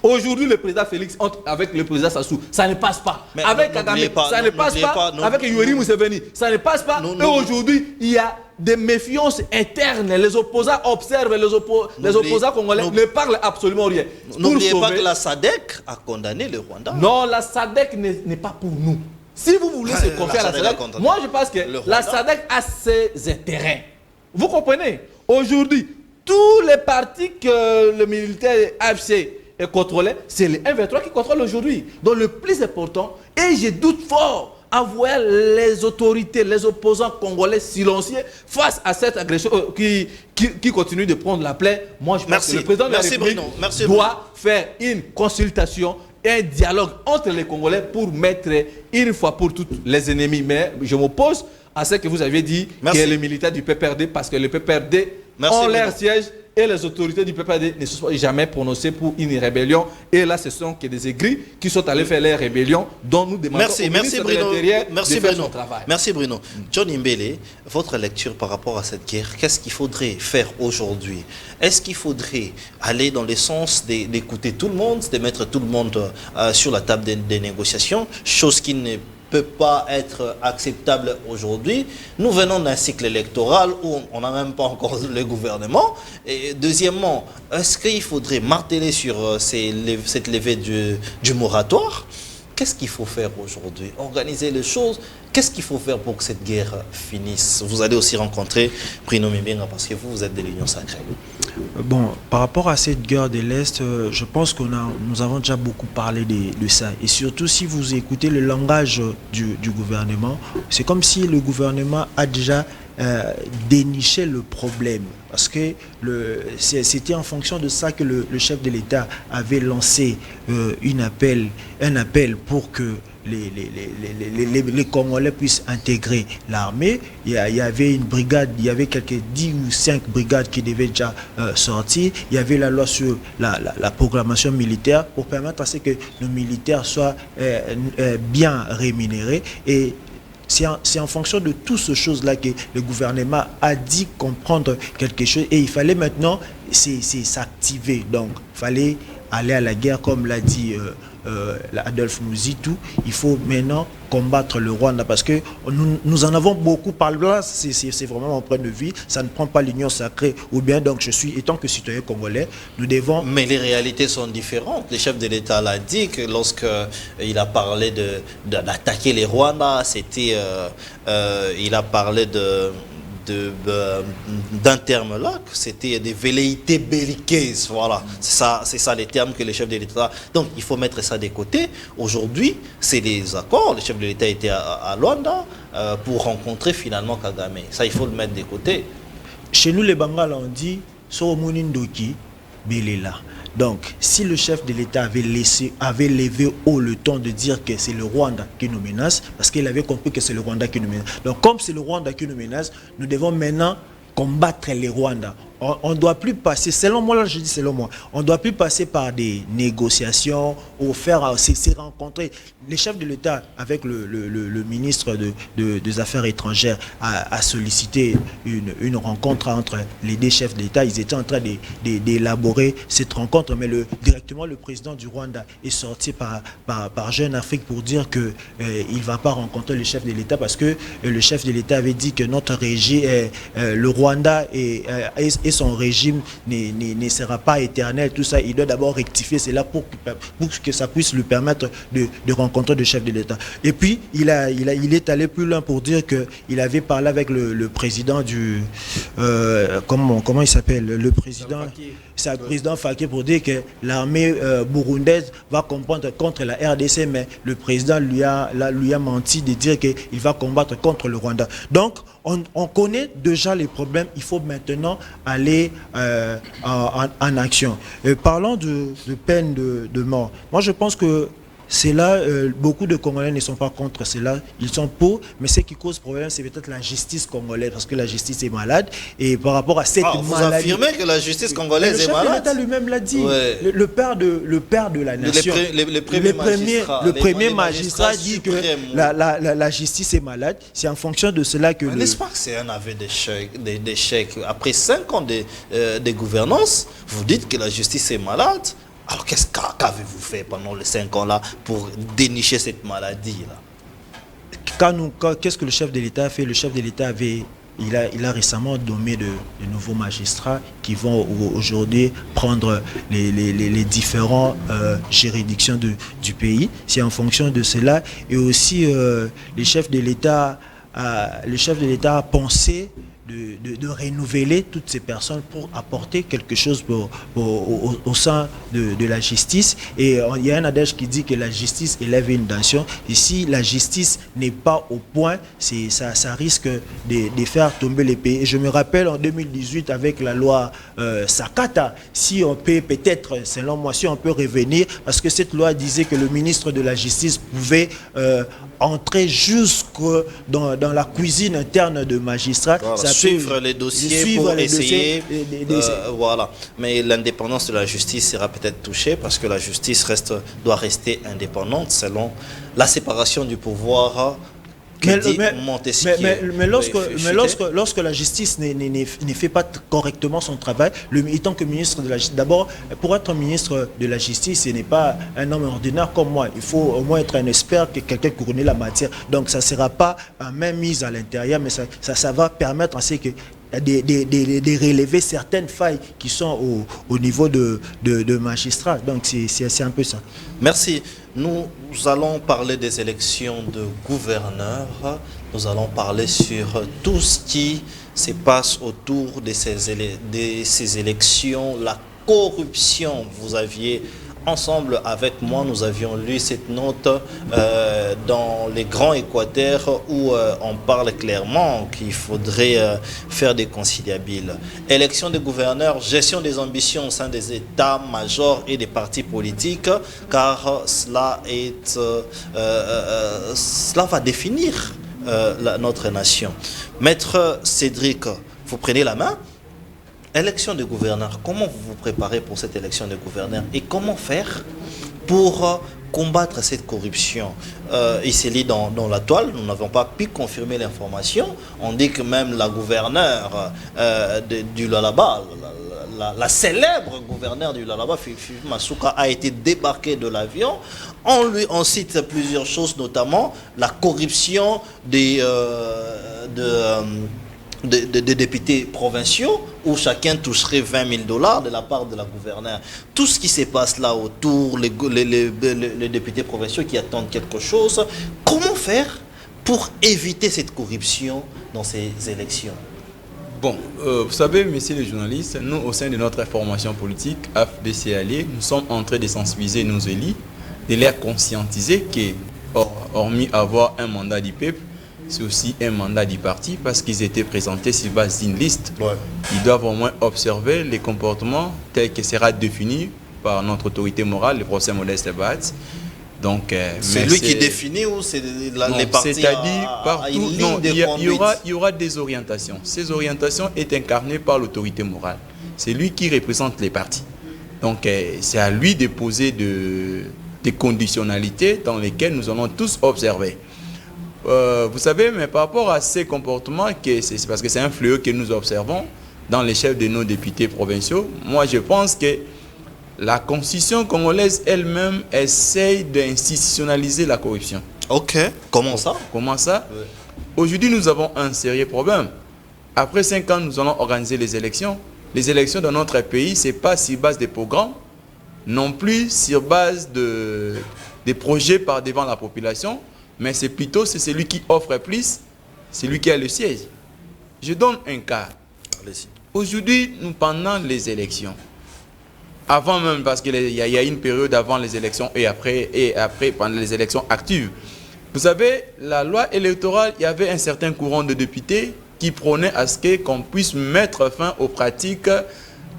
Aujourd'hui, le président Félix entre avec le président Sassou, ça ne passe pas. Mais avec Kagame, ça ne passe pas. Avec Yoweri Museveni, ça ne passe pas. Et aujourd'hui, il y a des méfiances internes. Les opposants observent, les opposants congolais ne parlent absolument rien. N'oubliez pas que la SADC a condamné le Rwanda. Non, la SADC n'est pas pour nous. Si vous voulez se confier à la SADC, moi je pense que la SADC a ses intérêts. Vous comprenez? Aujourd'hui, tous les partis que le militaire AFC est contrôlé, c'est les 1-23 qui contrôlent aujourd'hui. Donc le plus important, et je doute fort, à voir les autorités, les opposants congolais silencieux face à cette agression qui continue de prendre la plaie. Moi je pense que le président de la République doit faire une consultation, un dialogue entre les Congolais pour mettre une fois pour toutes les ennemis. Mais je m'oppose à ce que vous avez dit, que les militaires du PPRD, parce que le PPRD ont leur siège et les autorités du PPRD ne se sont jamais prononcées pour une rébellion. Et là, ce sont que des aigris qui sont allés faire les rébellions dont nous demandons au ministre de l'Intérieur de faire son travail. Merci Bruno. John Imbele, votre lecture par rapport à cette guerre, qu'est-ce qu'il faudrait faire aujourd'hui? Est-ce qu'il faudrait aller dans le sens d'écouter tout le monde, de mettre tout le monde sur la table des négociations, chose qui ne peut pas être acceptable aujourd'hui. Nous venons d'un cycle électoral où on n'a même pas encore le gouvernement. Et deuxièmement, est-ce qu'il faudrait marteler sur cette levée du moratoire? Qu'est-ce qu'il faut faire aujourd'hui? Organiser les choses. Qu'est-ce qu'il faut faire pour que cette guerre finisse? Vous allez aussi rencontrer Bruno Mbenga parce que vous êtes de l'Union sacrée. Bon, par rapport à cette guerre de l'Est, je pense que nous avons déjà beaucoup parlé de ça. Et surtout, si vous écoutez le langage du gouvernement, c'est comme si le gouvernement a déjà déniché le problème. Parce que c'était en fonction de ça que le chef de l'État avait lancé un appel pour que les Congolais puissent intégrer l'armée. Il y avait une brigade, il y avait quelques 10 ou 5 brigades qui devaient déjà sortir. Il y avait la loi sur la programmation militaire pour permettre à ce que nos militaires soient bien rémunérés. Et c'est en fonction de toutes ces choses-là que le gouvernement a dit comprendre quelque chose. Et il fallait maintenant s'activer. Donc, il fallait aller à la guerre, comme l'a dit Adolphe Mouzitou. Il faut maintenant combattre le Rwanda parce que nous en avons beaucoup parlé. Là, c'est vraiment mon point de vue. Ça ne prend pas l'union sacrée ou bien. Donc, étant que citoyen congolais, nous devons... Mais les réalités sont différentes. Le chef de l'État l'a dit que lorsqu'il a parlé d'attaquer les Rwandais, c'était... il a parlé d'un terme là, c'était des velléités belliqueuses, voilà, c'est ça les termes que le chef de l'État. Donc il faut mettre ça de côté. Aujourd'hui, c'est les accords. Le chef de l'État était à Luanda pour rencontrer finalement Kagame. Ça, il faut le mettre de côté. Chez nous, les Bangala, on dit Soromonindoki Belela. Donc, si le chef de l'État avait levé haut le ton de dire que c'est le Rwanda qui nous menace, parce qu'il avait compris que c'est le Rwanda qui nous menace. Donc, comme c'est le Rwanda qui nous menace, nous devons maintenant combattre les Rwandais. on ne doit plus passer, selon moi, là je dis selon moi, on ne doit plus passer par des négociations ou faire ces rencontrer. Les chefs de l'État, avec le ministre des Affaires étrangères, a sollicité une rencontre entre les deux chefs de l'État. Ils étaient en train d'élaborer cette rencontre, mais directement le président du Rwanda est sorti par Jeune Afrique pour dire qu'il ne va pas rencontrer le chef de l'État parce que le chef de l'État avait dit que notre régime, le Rwanda et son régime ne sera pas éternel. Tout ça, il doit d'abord rectifier cela pour que ça puisse lui permettre de rencontrer le chef de l'État. Et puis, il est allé plus loin pour dire qu'il avait parlé avec le président du... comment il s'appelle? Le président... C'est le président Faké pour dire que l'armée burundaise va combattre contre la RDC, mais le président lui a menti de dire qu'il va combattre contre le Rwanda. Donc, on connaît déjà les problèmes. Il faut maintenant aller en action. Parlons de peine de mort. Moi, je pense que c'est là, beaucoup de Congolais ne sont pas contre cela, ils sont pour, mais ce qui cause problème, c'est peut-être la justice congolaise, parce que la justice est malade, et par rapport à cette maladie... Vous affirmez que la justice congolaise est malade? Le chef de l'État lui-même l'a dit, ouais. le père de la nation, le premier magistrat dit que la justice est malade, c'est en fonction de cela que... N'est-ce pas que c'est un aveu d'échec? Après 5 ans de gouvernance, vous dites que la justice est malade. Alors qu'avez-vous fait pendant les 5 ans là pour dénicher cette maladie-là? Qu'est-ce que le chef de l'État a fait? Le chef de l'État il a récemment nommé de nouveaux magistrats qui vont aujourd'hui prendre les différentes juridictions du pays. C'est en fonction de cela. Et aussi, le chef de l'État a pensé de renouveler toutes ces personnes pour apporter quelque chose au sein de la justice. Et il y a un adage qui dit que la justice élève une nation. Et si la justice n'est pas au point, ça risque de faire tomber les pays. Et je me rappelle en 2018 avec la loi Sakata, si on peut peut-être, selon moi, si on peut revenir, parce que cette loi disait que le ministre de la Justice pouvait entrer jusque dans la cuisine interne de magistrats. Voilà, suivre les dossiers pour essayer... voilà. Mais l'indépendance de la justice sera peut-être touchée parce que la justice doit rester indépendante selon la séparation du pouvoir. Mais lorsque la justice ne fait pas correctement son travail, étant que ministre de la Justice, d'abord, pour être ministre de la Justice, ce n'est pas un homme ordinaire comme moi. Il faut au moins être un expert, quelqu'un qui connaît la matière. Donc ça ne sera pas même mise à l'intérieur, mais ça va permettre à ce que de relever certaines failles qui sont au niveau de magistrats. Donc c'est un peu ça. Merci. Nous allons parler des élections de gouverneurs. Nous allons parler sur tout ce qui se passe autour de ces élections, la corruption. Vous aviez... Ensemble avec moi, nous avions lu cette note dans les grands Équateurs où on parle clairement qu'il faudrait faire des conciliables. Élection des gouverneurs, gestion des ambitions au sein des états-majors et des partis politiques, car cela va définir notre nation. Maître Cédric, vous prenez la main. Élection de gouverneurs, comment vous vous préparez pour cette élection de gouverneurs et comment faire pour combattre cette corruption? Il s'est lit dans la toile, nous n'avons pas pu confirmer l'information. On dit que même la gouverneure du Lualaba, la célèbre gouverneure du Lualaba, Fifi Masuka, a été débarquée de l'avion. On cite plusieurs choses, notamment la corruption des députés provinciaux où chacun toucherait 20 000 $ de la part de la gouverneure. Tout ce qui se passe là autour, les députés provinciaux qui attendent quelque chose, comment faire pour éviter cette corruption dans ces élections? Bon, vous savez, messieurs les journalistes, nous, au sein de notre formation politique, AFDC-ALI, nous sommes en train de sensibiliser nos élus, de les conscientiser que, hormis avoir un mandat du peuple, c'est aussi un mandat du parti parce qu'ils étaient présentés sur base d'une liste. Ouais. Ils doivent au moins observer les comportements tels que sera défini par notre autorité morale, le professeur Modeste Batz, Donc, c'est lui qui définit ou c'est les partis c'est-à-dire partout, non, il y aura des orientations. Ces orientations sont incarnées par l'autorité morale. C'est lui qui représente les partis. Donc, c'est à lui de poser des conditionnalités dans lesquelles nous allons tous observer. Vous savez, mais par rapport à ces comportements, c'est parce que c'est un fléau que nous observons dans les chefs de nos députés provinciaux, moi je pense que la constitution congolaise elle-même essaye d'institutionnaliser la corruption. Ok, comment ça? Comment ça? Ouais. Aujourd'hui, nous avons un sérieux problème. Après 5 ans, nous allons organiser les élections. Les élections dans notre pays, ce n'est pas sur base des programmes, non plus sur base des projets par devant la population, mais c'est plutôt celui qui offre plus, c'est lui qui a le siège. Je donne un cas. Aujourd'hui, pendant les élections, avant même, parce qu'il y a une période avant les élections et après pendant les élections actives. Vous savez, la loi électorale, il y avait un certain courant de députés qui prônait à ce qu'on puisse mettre fin aux pratiques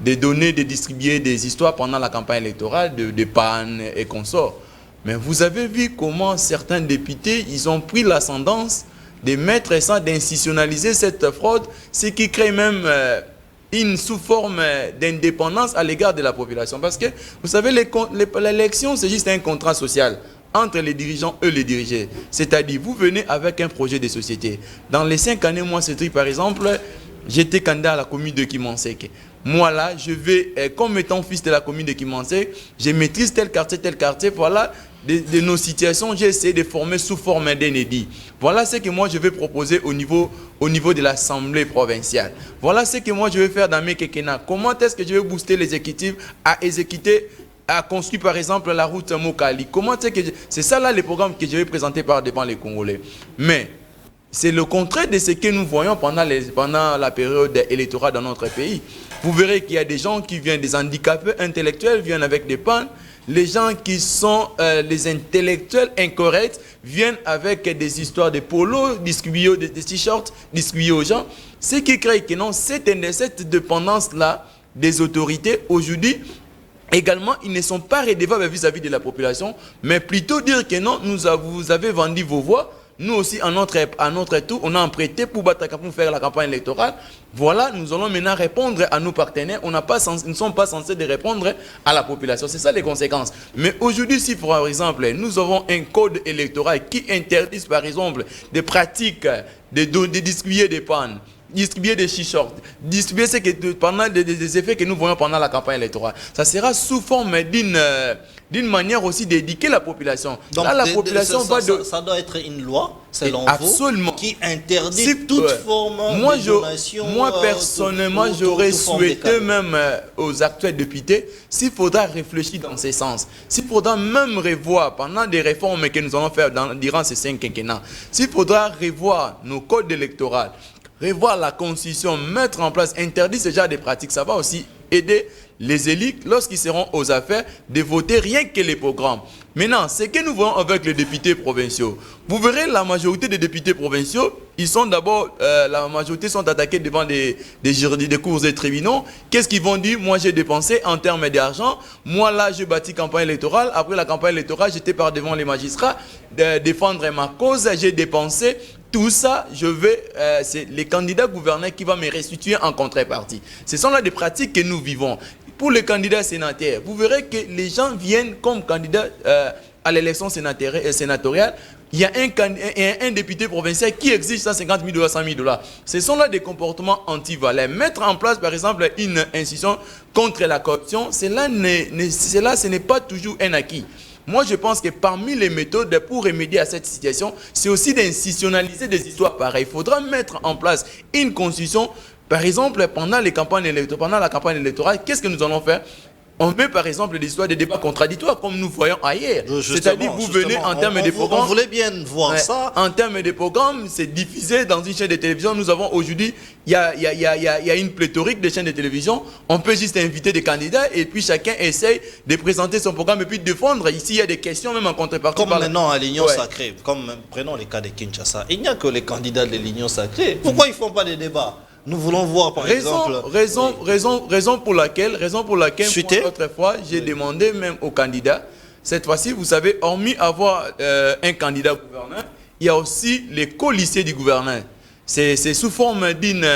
de donner, de distribuer des histoires pendant la campagne électorale, de pannes et consorts. Mais vous avez vu comment certains députés, ils ont pris l'ascendance de mettre ça, d'institutionnaliser cette fraude, ce qui crée même une sous-forme d'indépendance à l'égard de la population. Parce que, vous savez, l'élection, c'est juste un contrat social entre les dirigeants et les dirigés. C'est-à-dire, vous venez avec un projet de société. Dans les 5 années, moi, c'est par exemple, j'étais candidat à la commune de Kimansek. Moi, là, je vais, comme étant fils de la commune de Kimansek, je maîtrise tel quartier, voilà. De nos situations, j'ai essayé de former sous forme d'un édit. Voilà ce que moi je vais proposer au niveau de l'Assemblée provinciale. Voilà ce que moi je vais faire dans mes Kekena. Comment est-ce que je vais booster les exécutifs à exécuter, à construire par exemple la route Mokali. C'est ça là les programmes que je vais présenter par devant les Congolais. Mais c'est le contraire de ce que nous voyons pendant la période électorale dans notre pays. Vous verrez qu'il y a des gens qui viennent, des handicapés intellectuels viennent avec des pannes. Les gens qui sont les intellectuels incorrects viennent avec des histoires de polo, distribués des t-shirts, distribués aux gens. Ce qui crée que non, cette dépendance-là des autorités, aujourd'hui, également, ils ne sont pas redevables vis-à-vis de la population, mais plutôt dire que non, vous avez vendu vos voix. Nous aussi, à notre tour, on a emprunté pour faire la campagne électorale. Voilà, nous allons maintenant répondre à nos partenaires. Nous ne sommes pas censés de répondre à la population. C'est ça les conséquences. Mais aujourd'hui, si par exemple, nous avons un code électoral qui interdit par exemple des pratiques de distribuer des pannes, distribuer des t-shirts, distribuer pendant des effets que nous voyons pendant la campagne électorale, ça sera sous forme d'une manière aussi d'éduquer la population. Donc, là, la population ça doit être une loi, selon absolument, vous, qui interdit toute forme de donation. Moi, personnellement, j'aurais souhaité même aux actuels députés, s'il faudra réfléchir dans ce sens, s'il faudra même revoir, pendant des réformes que nous allons faire durant ces 5 quinquennats, s'il faudra revoir nos codes électoraux, revoir la constitution, mettre en place, interdire ce genre de pratiques, ça va aussi aider les élites, lorsqu'ils seront aux affaires, de voter rien que les programmes. Maintenant, ce que nous voyons avec les députés provinciaux, vous verrez la majorité des députés provinciaux, ils sont d'abord, la majorité sont attaqués devant des cours et tribunaux. Qu'est-ce qu'ils vont dire? Moi, j'ai dépensé en termes d'argent. Moi, là, j'ai bâti campagne électorale. Après la campagne électorale, j'étais par devant les magistrats, défendre ma cause. J'ai dépensé. Tout ça, c'est les candidats gouverneurs qui vont me restituer en contrepartie. Ce sont là des pratiques que nous vivons. Pour les candidats sénateurs, vous verrez que les gens viennent comme candidats à l'élection sénatoriale. Il y a un député provincial qui exige 150 000 $, 100 000 $. Ce sont là des comportements anti-valeurs. Mettre en place, par exemple, une institution contre la corruption, ce n'est pas toujours un acquis. Moi, je pense que parmi les méthodes pour remédier à cette situation, c'est aussi d'institutionnaliser des histoires pareilles. Il faudra mettre en place une constitution. Par exemple, pendant la campagne électorale, qu'est-ce que nous allons faire? On met par exemple des histoires de débats contradictoires comme nous voyons ailleurs. C'est-à-dire vous venez en termes de programmes. On voulait bien voir ça. En termes de programmes, c'est diffusé dans une chaîne de télévision. Nous avons aujourd'hui, il y a une pléthorique de chaînes de télévision. On peut juste inviter des candidats et puis chacun essaye de présenter son programme et puis de défendre. Ici, il y a des questions même en contrepartie. Comme maintenant à l'Union Sacrée, prenons les cas de Kinshasa. Il n'y a que les candidats de l'Union Sacrée. Pourquoi ils ne font pas de débats? Nous voulons voir par exemple... Raison pour laquelle moi, autrefois, j'ai demandé même aux candidats, cette fois-ci, vous savez, hormis avoir un candidat gouverneur, il y a aussi les colistiers du gouverneur. C'est sous forme d'une...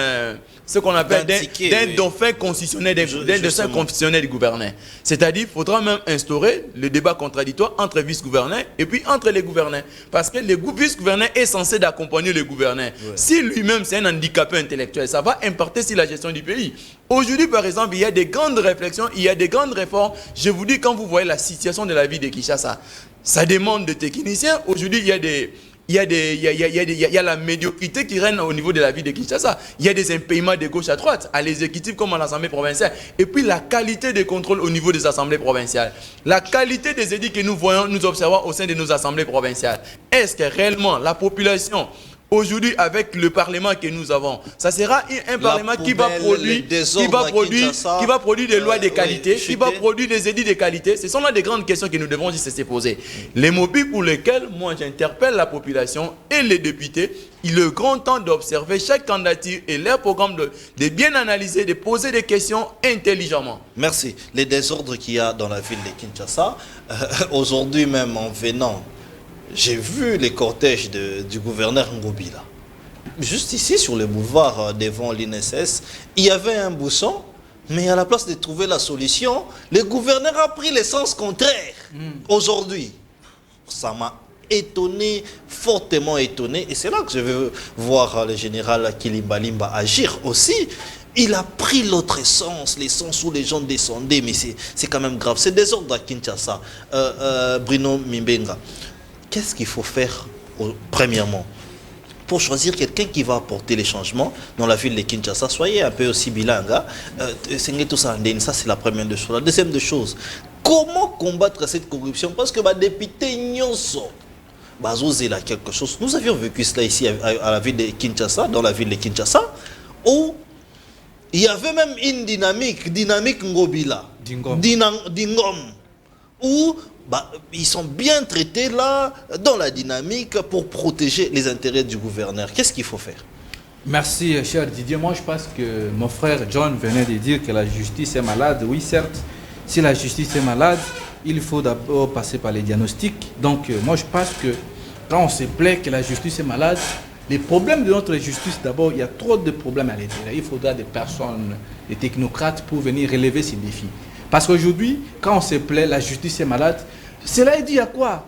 ce qu'on appelle d'un dauphin constitutionnel, d'un dauphin constitutionnel du gouverneur. C'est-à-dire, il faudra même instaurer le débat contradictoire entre vice-gouverneurs et puis entre les gouverneurs. Parce que le vice-gouverneur est censé d'accompagner le gouverneur. Ouais. Si lui-même c'est un handicapé intellectuel, ça va impacter sur la gestion du pays. Aujourd'hui, par exemple, il y a des grandes réflexions, il y a des grandes réformes. Je vous dis, quand vous voyez la situation de la vie de Kinshasa, ça demande de techniciens. Aujourd'hui, il y a la médiocrité qui règne au niveau de la vie de Kinshasa. Il y a des impayements de gauche à droite, à l'exécutif comme à l'Assemblée provinciale. Et puis la qualité des contrôles au niveau des assemblées provinciales. La qualité des édits que nous voyons, nous observons au sein de nos assemblées provinciales. Est-ce que réellement la population... Aujourd'hui, avec le Parlement que nous avons, ça sera un Parlement qui va produire des lois de qualité, qui va produire des édits de qualité. Ce sont là des grandes questions que nous devons se poser. Les mobiles pour lesquels moi j'interpelle la population et les députés, il est grand temps d'observer chaque candidature et leur programme de bien analyser, de poser des questions intelligemment. Merci. Les désordres qu'il y a dans la ville de Kinshasa, aujourd'hui même en venant, j'ai vu les cortèges du gouverneur Ngobila. Juste ici, sur le boulevard devant l'INSS, il y avait un bouchon, mais à la place de trouver la solution, le gouverneur a pris le sens contraire. Aujourd'hui, ça m'a étonné, fortement étonné, et c'est là que je veux voir le général Kilimba Limba agir aussi. Il a pris l'autre sens, les sens où les gens descendaient, mais c'est quand même grave. C'est désordre à Kinshasa. Bruno Mimbenga. Qu'est-ce qu'il faut faire, premièrement, pour choisir quelqu'un qui va apporter les changements dans la ville de Kinshasa? Soyez un peu aussi bilingue. Ça, c'est la première des choses. La deuxième des choses, comment combattre cette corruption? Parce que député Nyonso, là quelque chose. Nous avions vécu cela ici à la ville de Kinshasa, dans la ville de Kinshasa, où il y avait même une dynamique Ngobila, Dingom, où ils sont bien traités là, dans la dynamique, pour protéger les intérêts du gouverneur. Qu'est-ce qu'il faut faire? Merci, cher Didier. Moi, je pense que mon frère John venait de dire que la justice est malade. Oui, certes, si la justice est malade, il faut d'abord passer par les diagnostics. Donc, moi, je pense que quand on se plaît que la justice est malade, les problèmes de notre justice, d'abord, il y a trop de problèmes à l'intérieur. Il faudra des personnes, des technocrates pour venir relever ces défis. Parce qu'aujourd'hui, quand on se plaît, la justice est malade, cela est dû à quoi?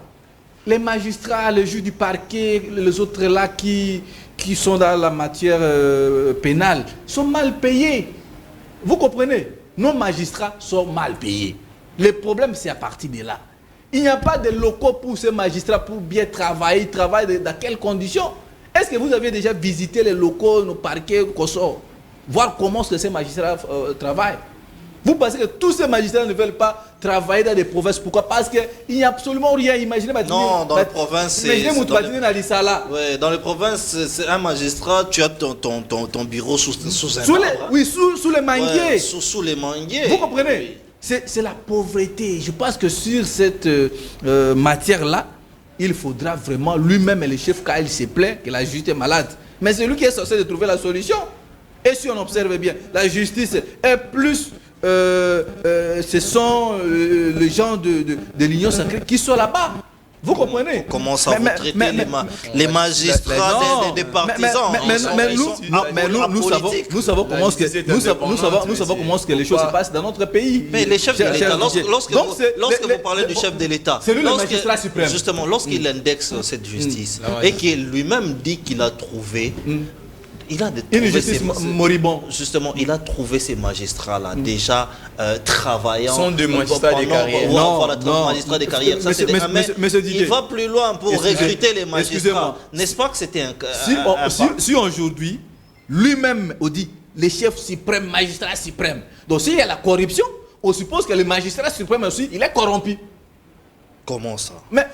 Les magistrats, les juges du parquet, les autres là qui sont dans la matière pénale, sont mal payés. Vous comprenez? Nos magistrats sont mal payés. Le problème, c'est à partir de là. Il n'y a pas de locaux pour ces magistrats pour bien travailler. Ils travaillent dans quelles conditions? Est-ce que vous avez déjà visité les locaux, nos parquets, voir comment ces magistrats travaillent? Vous pensez que tous ces magistrats ne veulent pas travailler dans des provinces? Pourquoi? Parce qu'il n'y a absolument rien. Imaginez non, dans les provinces, ouais, dans les provinces, c'est un magistrat, tu as ton bureau sous un arbre. Oui, sous les manguiers. Ouais, sous les manguiers. Vous comprenez? Oui. C'est la pauvreté. Je pense que sur cette matière-là, il faudra vraiment lui-même, le chef, quand il se plaint que la justice est malade. Mais c'est lui qui est censé de trouver la solution. Et si on observe bien, la justice est plus... ce sont les gens de l'Union sacrée qui sont là-bas. Vous comprenez? Comment ça vous traitez les magistrats des partisans? Mais nous savons comment est-ce que les choses se passent dans notre pays. Mais les chefs de l'État, lorsque vous parlez du chef de l'État, c'est lui le magistrat suprême. Justement, lorsqu'il indexe cette justice et qu'il lui-même dit qu'il a trouvé... Il a une justice moribond. Justement, il a trouvé ces magistrats-là déjà travaillant. Sont des magistrats de carrière. Non, magistrats de carrière. Ça, il va plus loin pour recruter les magistrats. N'est-ce pas que c'était un... Si aujourd'hui, lui-même dit les chefs suprêmes, magistrats suprêmes. Donc s'il y a la corruption, on suppose que le magistrat suprême aussi, il est corrompu. Comment ça? Mais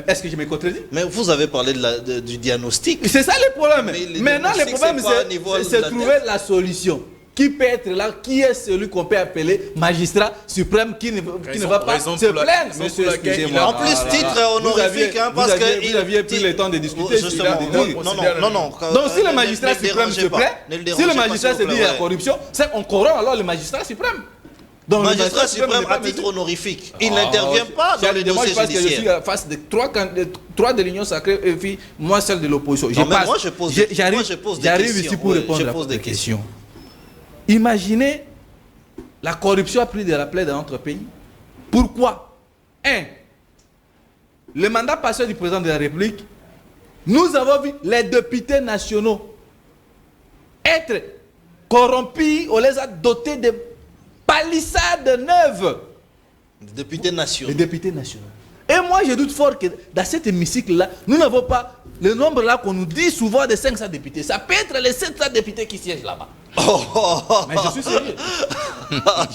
est-ce que je me contredis? Mais vous avez parlé du diagnostic. C'est ça le problème. Maintenant, le problème, c'est trouver la solution. Qui peut être là? Qui est celui qu'on peut appeler magistrat suprême qui ne va pas se plaindre? Monsieur, excusez-moi. En plus, titre honorifique, parce que... Vous aviez pris le temps de discuter. Non. Donc, si le magistrat suprême se plaint, si le magistrat se dit qu'il y a la corruption, on corrompt alors le magistrat suprême. Donc, magistrat suprême à titre honorifique. Il n'intervient pas dans les dossiers judiciaires. Je suis face de trois de l'Union sacrée et puis moi celle de l'opposition. Moi je pose des questions. J'arrive ici pour répondre à des questions. Imaginez la corruption a pris de la plaie dans notre pays. Pourquoi? Le mandat passé du président de la République, nous avons vu les députés nationaux être corrompus, on les a dotés de palissades neuves. Les députés nationaux. Les députés nationaux. Et moi, je doute fort que dans cet hémicycle-là, nous n'avons pas le nombre là qu'on nous dit souvent de 500 députés. Ça peut être les 700 députés qui siègent là-bas. Mais je suis sérieux.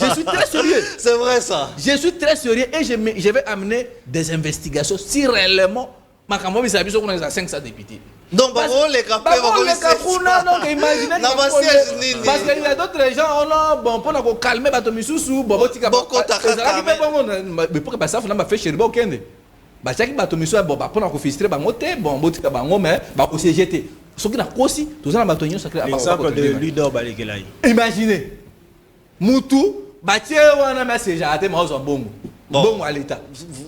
Je suis très sérieux. C'est vrai ça. Je suis très sérieux et je vais amener des investigations si réellement, ma campagne, ça a 500 députés. Donc, les capés, imaginez parce qu'il y a d'autres gens, bon, pour calmer Batomi Soussou, bon, mais pour que ça fait chez le Bokende. Bah, chaque Batomi Soussou, bon, pour qu'on filtre, bon, botika bango, mais, bah, aussi jeté. Ce qui a aussi, tout ça, Batomi Sacré. L'exemple de Ludo Balekelaï. Imaginez, Moutou, Batie, on a mis ces gens, mais on bongo. Bon à l'État.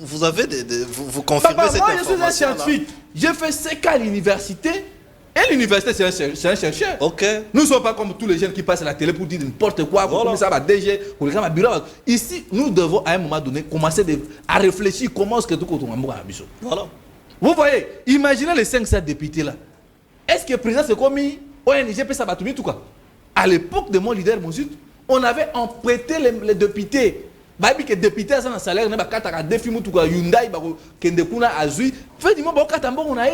Vous avez vous confirmez cette information. Moi, je suis un scientifique. J'ai fait 5 ans à l'université. Et l'université, c'est un chercheur. Ok. Nous ne sommes pas comme tous les jeunes qui passent à la télé pour dire n'importe quoi. Comme ça, DG, pour les bureau. Ici, nous devons à un moment donné commencer à réfléchir comment est-ce que tout le monde a besoin. Voilà. Vous voyez, imaginez les 500 députés là. Est-ce que le président s'est commis ONG peut s'abattre tout quoi? À l'époque de mon leader Moussut, on avait emprunté les députés. Babi que député a un salaire ne ba kataka défi mutu ka Hyundai ba kende kuna azui fait du moment katambo on a.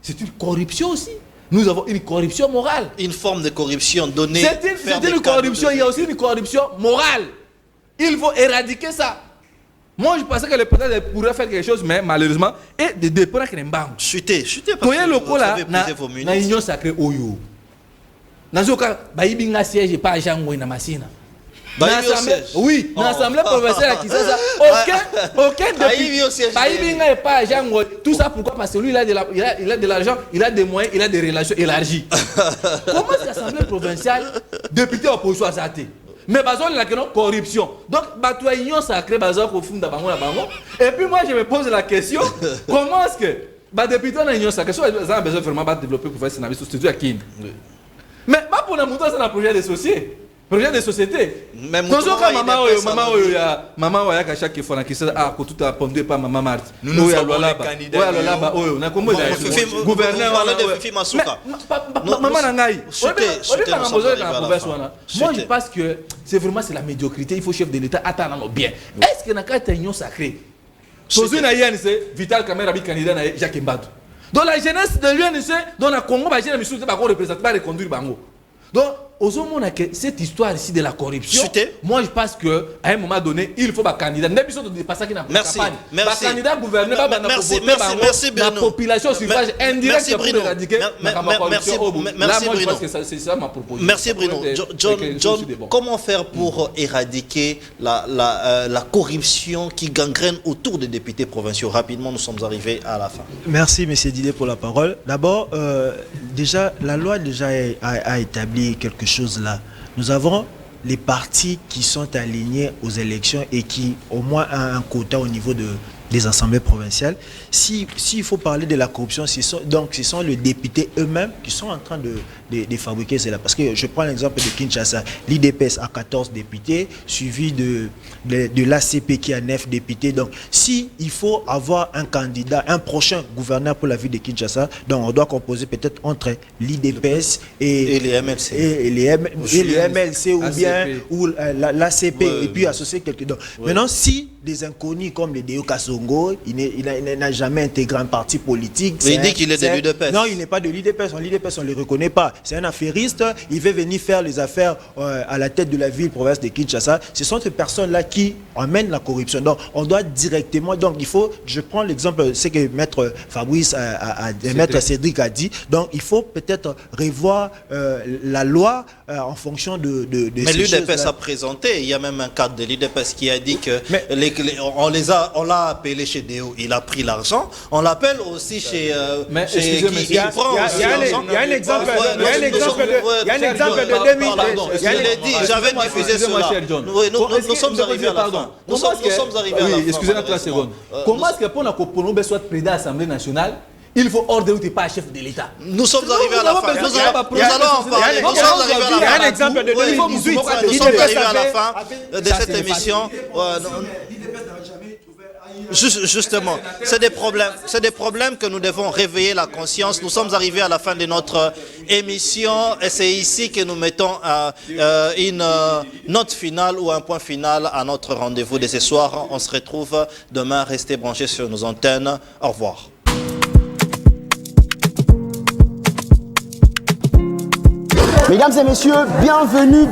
C'est une corruption aussi. Nous avons une corruption morale. Une forme de corruption donnée. C'est une corruption, il y a aussi une corruption morale. Il faut éradiquer ça. Moi je pensais que le président pourrait faire quelque chose mais malheureusement et de dépendre que n'embang. Chuter parce que vous avez posé vos ministres. Na union sacrée oyo. Nazoka ba ibinga siège pas jango na masina. Oui, dans l'Assemblée provinciale qui ça, aucun député. Pas Jean, tout ça pourquoi? Parce que lui il a de l'argent, il a des moyens, il a des relations élargies. Comment est-ce que l'Assemblée provinciale, député opposition à ça? Mais bazon la corruption. Donc batwa union sacrée bazon au fond d'abord la bango. Et puis moi je me pose la question, comment est-ce que bah député dans l'union sacrée, soit ils ont besoin vraiment de développer pour faire ce service studio à qui? Mais pas pour la monter dans un projet de société. Projet de société. Même maman oya ka chaque fois qui a tout a pondé par maman Marthe. Nous sommes les candidats. On a comment gouverneur maman nangai. Moi je pense que c'est vraiment la médiocrité, il faut chef de l'État attendre bien. Est-ce que na ka union sacrée? Sozu na c'est Vital Kamerhe candidat na Jacques Mbadou. Dans la jeunesse de l'UNC, dans la Congo, ba jeune misu ba ko représenter ba reconduire bango. Donc, cette histoire ici de la corruption, moi je pense qu'à un moment donné, il faut un candidat. Merci. Merci. Candidat gouverneur, merci la population suffrage indirect pour éradiquer la corruption. Là, moi je pense que c'est ça ma proposition. Merci Bruno. John, comment faire pour éradiquer la corruption qui gangrène autour des députés provinciaux? Rapidement, nous sommes arrivés à la fin. Merci, M. Didier, pour la parole. D'abord, déjà, la loi a établi quelque chose là. Nous avons les partis qui sont alignés aux élections et qui au moins ont un quota au niveau des assemblées provinciales. S'il faut parler de la corruption, ce sont les députés eux-mêmes qui sont en train de fabriquer cela. Parce que je prends l'exemple de Kinshasa, l'IDPS a 14 députés, suivi de l'ACP qui a 9 députés. Donc, il faut avoir un candidat, un prochain gouverneur pour la ville de Kinshasa, donc on doit composer peut-être entre l'IDPS et les MLC. Et les MLC ou bien l'ACP et puis associer quelqu'un d'autre. Maintenant, si des inconnus comme le Deo Kassongo, il n'a jamais intégré un parti politique. Mais il dit qu'il est de l'UDPS. Non, il n'est pas de l'UDPS. L'UDPS, on ne le reconnaît pas. C'est un affairiste. Il veut venir faire les affaires à la tête de la ville province de Kinshasa. Ce sont ces personnes-là qui emmènent la corruption. Donc, on doit directement. Donc, je prends l'exemple, c'est que Maître Fabrice, Maître Cédric a dit. Donc, il faut peut-être revoir la loi en fonction de mais l'UDPS a présenté. Il y a même un cadre de l'UDPS qui a dit que les on l'a appelé chez Déo, il a pris l'argent. On l'appelle aussi chez... Mais chez excusez-moi, qui il y a- il prend aussi l'argent. Il y a un exemple Ouais, il y a un nous exemple sommes- de- il y a un Sergio, exemple de pardon, 2000. pardon, il y a un- je l'ai dit, j'avais diffusé cela. Oui, nous sommes arrivés à la fin. Nous sommes arrivés à la fin. Oui, excusez-moi 3 secondes. Comment est-ce que pour la Copono soit président de l'Assemblée nationale, il faut ordre où tu n'es pas chef de l'État? Nous sommes arrivés à la fin. Nous allons en parler. Nous sommes arrivés à Il y a la un fin. exemple de Oui, 2018. nous sommes arrivés à la fin de cette émission. Justement, c'est des problèmes que nous devons réveiller la conscience. Nous sommes arrivés à la fin de notre émission et c'est ici que nous mettons une note finale ou un point final à notre rendez-vous de ce soir. On se retrouve demain. Restez branchés sur nos antennes. Au revoir. Mesdames et messieurs, bienvenue.